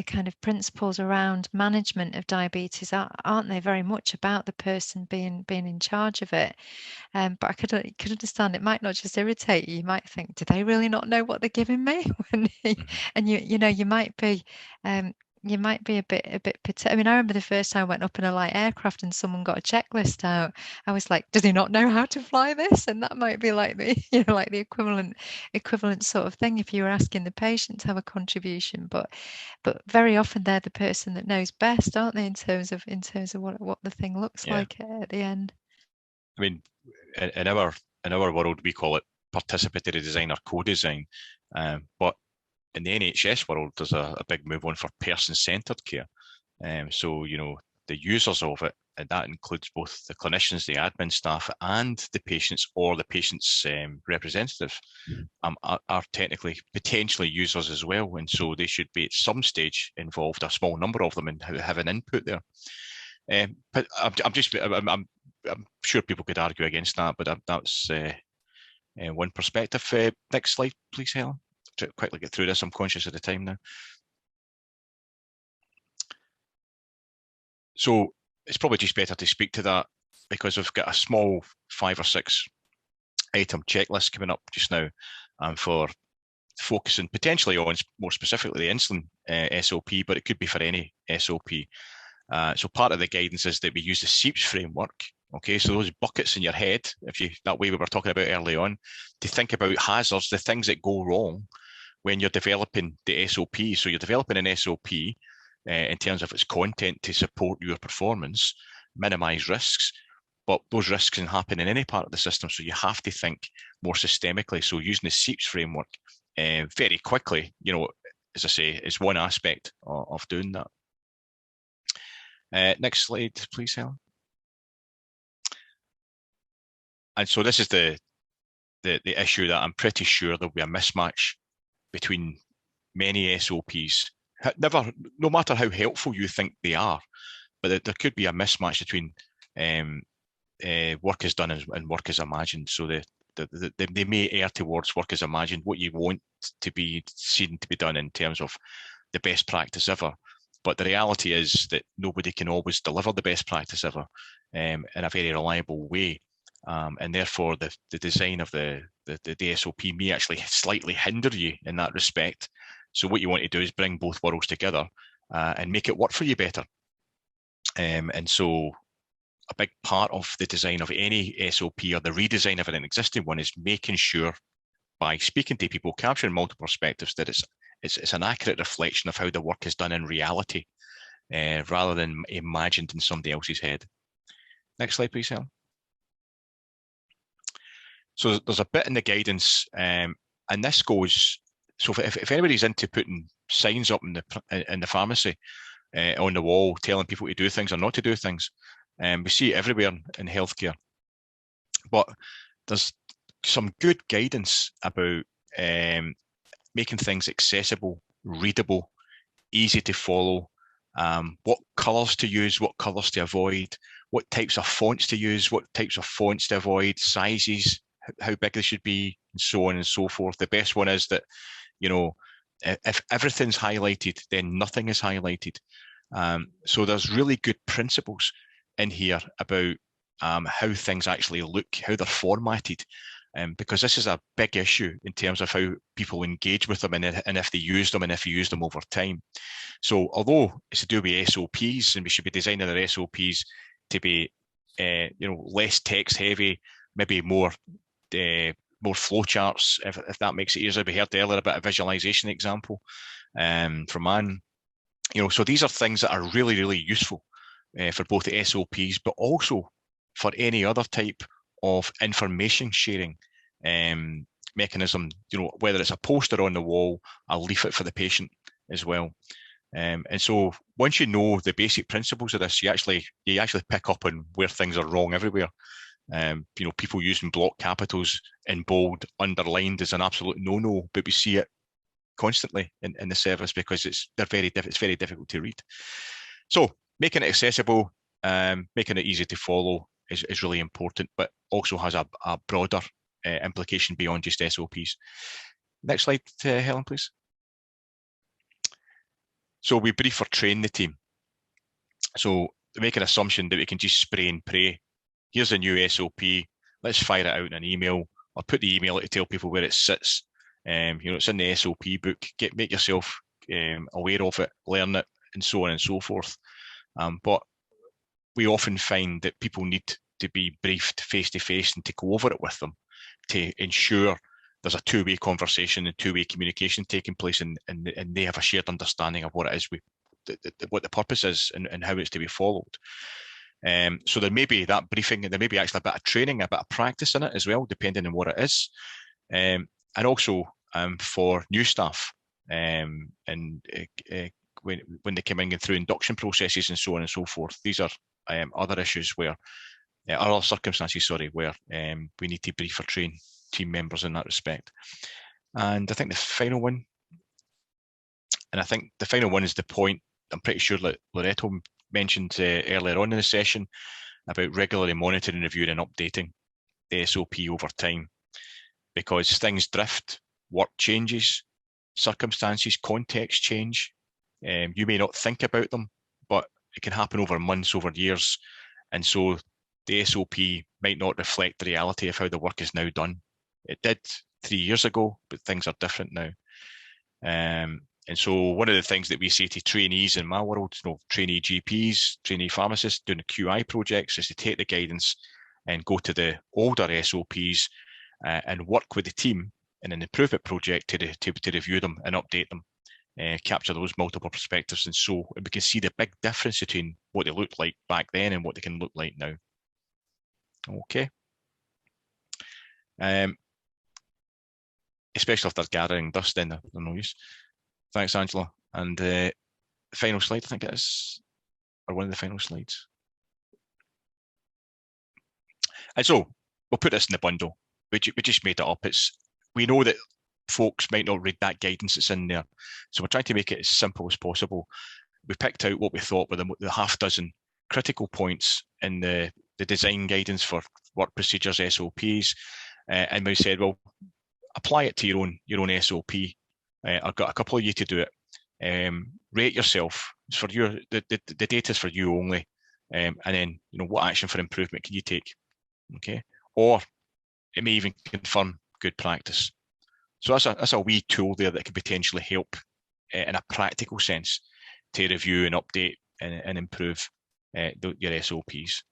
kind of principles around management of diabetes aren't they very much about the person being in charge of it. But I could understand it might not just irritate you. You might think, do they really not know what they're giving me? And you might be a bit. I mean, I remember the first time I went up in a light aircraft and someone got a checklist out. I was like, does he not know how to fly this? And that might be like the like the equivalent sort of thing if you were asking the patient to have a contribution. But very often they're the person that knows best, aren't they, in terms of what the thing looks like at the end. I mean, in our world we call it participatory design or co-design, but in the NHS world, there's a big move on for person-centred care. So, the users of it, and that includes both the clinicians, the admin staff, and the patients or the patient's representative, are technically potentially users as well. And so they should be at some stage involved, a small number of them, and have an input there. But I'm sure people could argue against that, but that's one perspective. Next slide, please, Helen. To quickly get through this, I'm conscious of the time now. So it's probably just better to speak to that because we've got a small 5 or 6 item checklist coming up just now for focusing potentially on more specifically the insulin SOP, but it could be for any SOP. So part of the guidance is that we use the SEEPS framework. Okay, so those buckets in your head, that way we were talking about early on, to think about hazards, the things that go wrong when you're developing the SOP. So you're developing an SOP in terms of its content to support your performance, minimize risks, but those risks can happen in any part of the system. So you have to think more systemically. So using the SEEPS framework very quickly, as I say, is one aspect of doing that. Next slide, please, Helen. And so this is the issue that I'm pretty sure there'll be a mismatch between many SOPs. No matter how helpful you think they are, but there could be a mismatch between work is done and work is imagined. So they may err towards work is imagined, what you want to be seen to be done in terms of the best practice ever. But the reality is that nobody can always deliver the best practice ever in a very reliable way. And therefore, the design of the SOP may actually slightly hinder you in that respect. So what you want to do is bring both worlds together and make it work for you better. And so a big part of the design of any SOP or the redesign of an existing one is making sure, by speaking to people, capturing multiple perspectives, that it's an accurate reflection of how the work is done in reality, rather than imagined in somebody else's head. Next slide, please, Helen. So there's a bit in the guidance, and this goes, so if anybody's into putting signs up in the pharmacy on the wall telling people to do things or not to do things, we see it everywhere in healthcare. But there's some good guidance about making things accessible, readable, easy to follow, what colours to use, what colours to avoid, what types of fonts to use, what types of fonts to avoid, sizes, how big they should be, and so on and so forth. The best one is that, if everything's highlighted, then nothing is highlighted. So there's really good principles in here about how things actually look, how they're formatted, because this is a big issue in terms of how people engage with them and if they use them and if you use them over time. So although it's to do with SOPs, and we should be designing our SOPs to be less text heavy, maybe more flowcharts, if that makes it easier. We heard earlier about a visualization example from Anne. So these are things that are really, really useful for both the SOPs, but also for any other type of information sharing mechanism, whether it's a poster on the wall, a leaflet for the patient as well. And so once you know the basic principles of this, you actually pick up on where things are wrong everywhere. People using block capitals in bold, underlined is an absolute no-no, but we see it constantly in the service because it's very difficult to read. So making it accessible, making it easy to follow is really important, but also has a broader implication beyond just SOPs. Next slide, Helen, please. So we brief or train the team. So make an assumption that we can just spray and pray. Here's a new SOP. Let's fire it out in an email, or put the email out to tell people where it sits. It's in the SOP book. Make yourself aware of it, learn it, and so on and so forth. But we often find that people need to be briefed face to face and to go over it with them to ensure there's a two-way conversation and two-way communication taking place, and they have a shared understanding of what it is, what the purpose is, and how it's to be followed. So there may be that briefing, and there may be actually a bit of training, a bit of practice in it as well, depending on what it is. And also for new staff, and when they come in and through induction processes and so on and so forth. These are other issues where, other circumstances, where we need to brief or train team members in that respect. And I think the final one is the point I'm pretty sure that Loretto mentioned earlier on in the session about regularly monitoring, reviewing and updating the SOP over time, because things drift, work changes, circumstances, context change. You may not think about them, but it can happen over months, over years. And so the SOP might not reflect the reality of how the work is now done. It did 3 years ago, but things are different now. And so one of the things that we say to trainees in my world, trainee GPs, trainee pharmacists doing the QI projects, is to take the guidance and go to the older SOPs and work with the team in an improvement project to review them and update them, capture those multiple perspectives. And so we can see the big difference between what they looked like back then and what they can look like now. Okay. Especially if they're gathering dust, then they're no use. Thanks, Angela. And the final slide, I think it is, or one of the final slides. And so we'll put this in the bundle. We just made it up. We know that folks might not read that guidance that's in there, so we're trying to make it as simple as possible. We picked out what we thought were the half dozen critical points in the design guidance for work procedures, SOPs, and we said, well, apply it to your own SOP. I've got a couple of you to do it. Rate yourself. It's for you. The data is for you only. And then, what action for improvement can you take? Okay. Or it may even confirm good practice. So that's a wee tool there that could potentially help in a practical sense to review and update and improve your SOPs.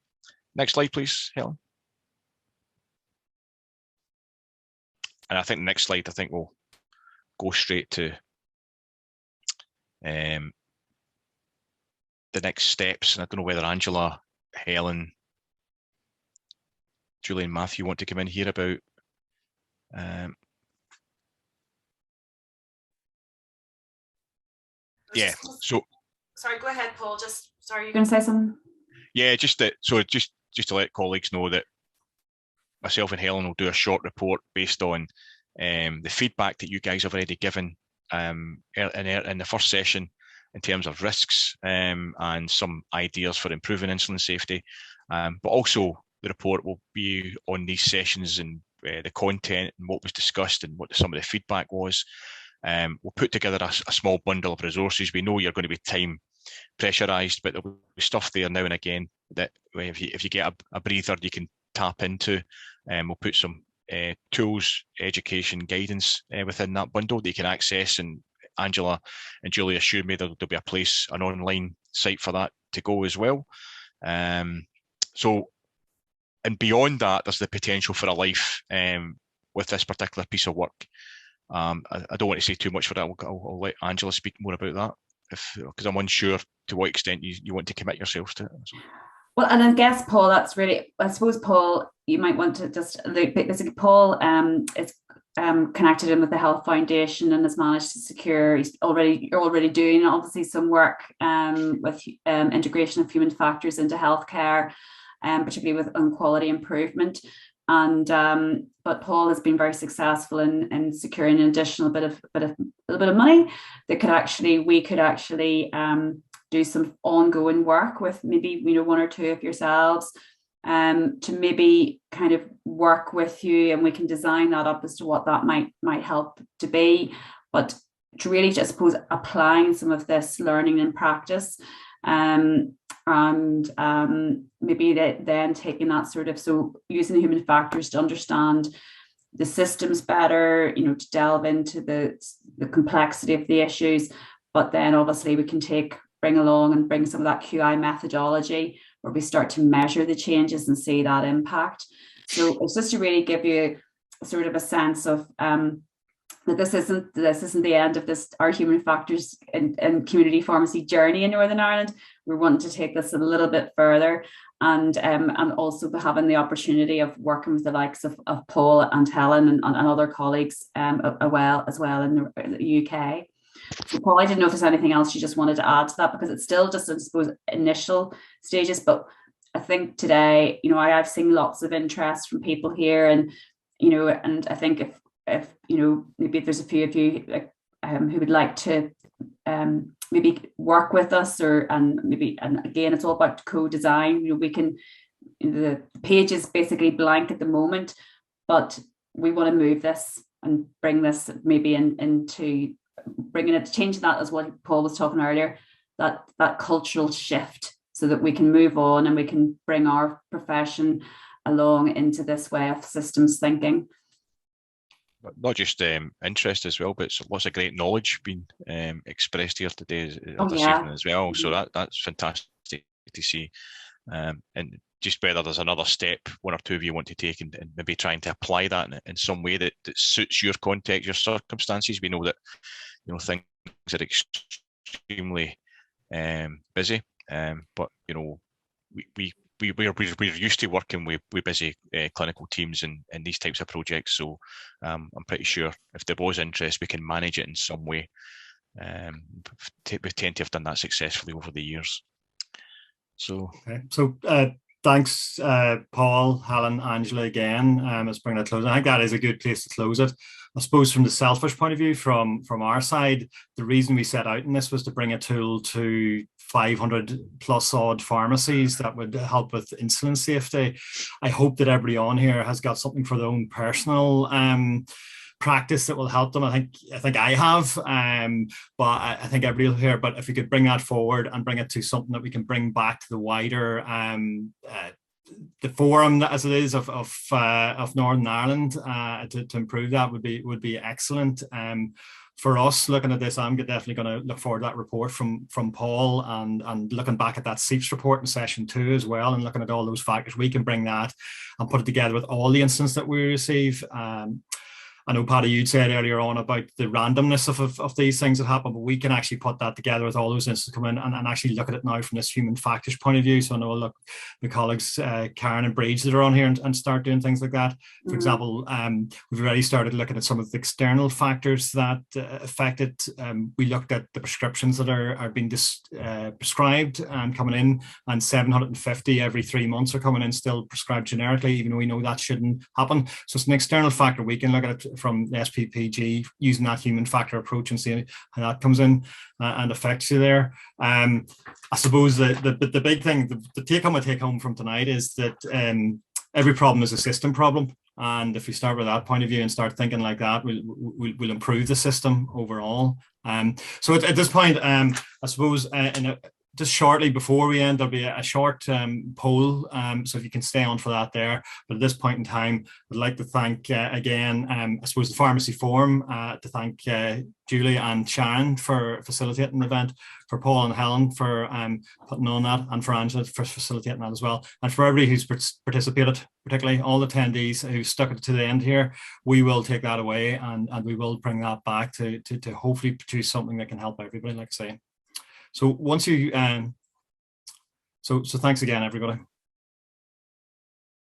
Next slide, please, Helen. And I think the next slide, we'll go straight to the next steps. And I don't know whether Angela, Helen, Julie and Matthew want to come in here about yeah, so sorry, go ahead, Paul. Sorry, you're going to say something? Yeah, just to let colleagues know that myself and Helen will do a short report based on the feedback that you guys have already given in the first session in terms of risks and some ideas for improving insulin safety. But also the report will be on these sessions and the content and what was discussed and what some of the feedback was. We'll put together a small bundle of resources. We know you're going to be time pressurized, but there'll be stuff there now and again that if you get a breather, you can tap into. We'll put some tools, education, guidance within that bundle that you can access. And Angela and Julie assured me there'll be an online site for that to go as well. So, and beyond that, there's the potential for a life with this particular piece of work. I don't want to say too much for that. I'll let Angela speak more about that, because I'm unsure to what extent you want to commit yourselves to it. Well, and I guess, Paul, that's really, I suppose, Paul, you might want to just, basically, Paul is connected in with the Health Foundation and has managed to secure, he's already doing obviously some work with integration of human factors into healthcare, particularly with quality improvement. And but Paul has been very successful in securing an additional little bit of money that we could actually do some ongoing work with maybe one or two of yourselves to maybe kind of work with you, and we can design that up as to what that might help to be, but to really just, I suppose, applying some of this learning in practice, and maybe then taking that sort of, so using the human factors to understand the systems better, to delve into the complexity of the issues, but then obviously we can bring some of that QI methodology where we start to measure the changes and see that impact. So it's just to really give you sort of a sense of that this isn't the end of our human factors and community pharmacy journey in Northern Ireland. We're wanting to take this a little bit further, and also having the opportunity of working with the likes of Paul and Helen and other colleagues as well in the UK. So Paul, I didn't know if there's anything else you just wanted to add to that, because it's still just, I suppose, initial stages. But I think today, I've seen lots of interest from people here, and and I think if maybe if there's a few of you who would like to maybe work with us, and again, it's all about co-design. We can, the page is basically blank at the moment, but we want to move this and bring this maybe into bringing it, changing that, as what Paul was talking earlier, that cultural shift, so that we can move on and we can bring our profession along into this way of systems thinking. Not just interest as well, but lots of great knowledge being expressed here today this evening as well. So that's fantastic to see. And just whether there's another step one or two of you want to take, and maybe trying to apply that in some way that suits your context, your circumstances. We know that things are extremely busy, but we're used to working with busy clinical teams in these types of projects. So I'm pretty sure if there was interest, we can manage it in some way. We tend to have done that successfully over the years. So, thanks, Paul, Helen, Angela, again. Let's bring that close. I think that is a good place to close it. I suppose from the selfish point of view, from our side, the reason we set out in this was to bring a tool to 500 plus odd pharmacies that would help with insulin safety. I hope that everybody on here has got something for their own personal practice that will help them. I think I have, but I think everybody here. But if we could bring that forward and bring it to something that we can bring back to the wider the forum as it is of Northern Ireland to improve that would be excellent. For us, looking at this, I'm definitely going to look forward to that report from Paul, and looking back at that SEEPS report in session 2 as well, and looking at all those factors. We can bring that and put it together with all the incidents that we receive. I know, Paddy, you'd said earlier on about the randomness of these things that happen, but we can actually put that together with all those instances come in and actually look at it now from this human factors point of view. So I know, look, my colleagues, Karen and Breeds, that are on here and start doing things like that. For example, we've already started looking at some of the external factors that affect it. We looked at the prescriptions that are being prescribed and coming in, and 750 every 3 months are coming in still prescribed generically, even though we know that shouldn't happen. So it's an external factor. We can look at it from the SPPG using that human factor approach and see how that comes in and affects you there. I suppose the big thing, the take home from tonight is that every problem is a system problem. And if we start with that point of view and start thinking like that, we'll improve the system overall. So at this point, I suppose just shortly before we end, there'll be a short poll, so if you can stay on for that there. But at this point in time, I'd like to thank again, I suppose, the Pharmacy Forum, to thank Julie and Sharon for facilitating the event, for Paul and Helen for putting on that, and for Angela for facilitating that as well, and for everybody who's participated, particularly all the attendees who stuck it to the end here. We will take that away, and we will bring that back to hopefully produce something that can help everybody, like I say. So once you, so thanks again, everybody.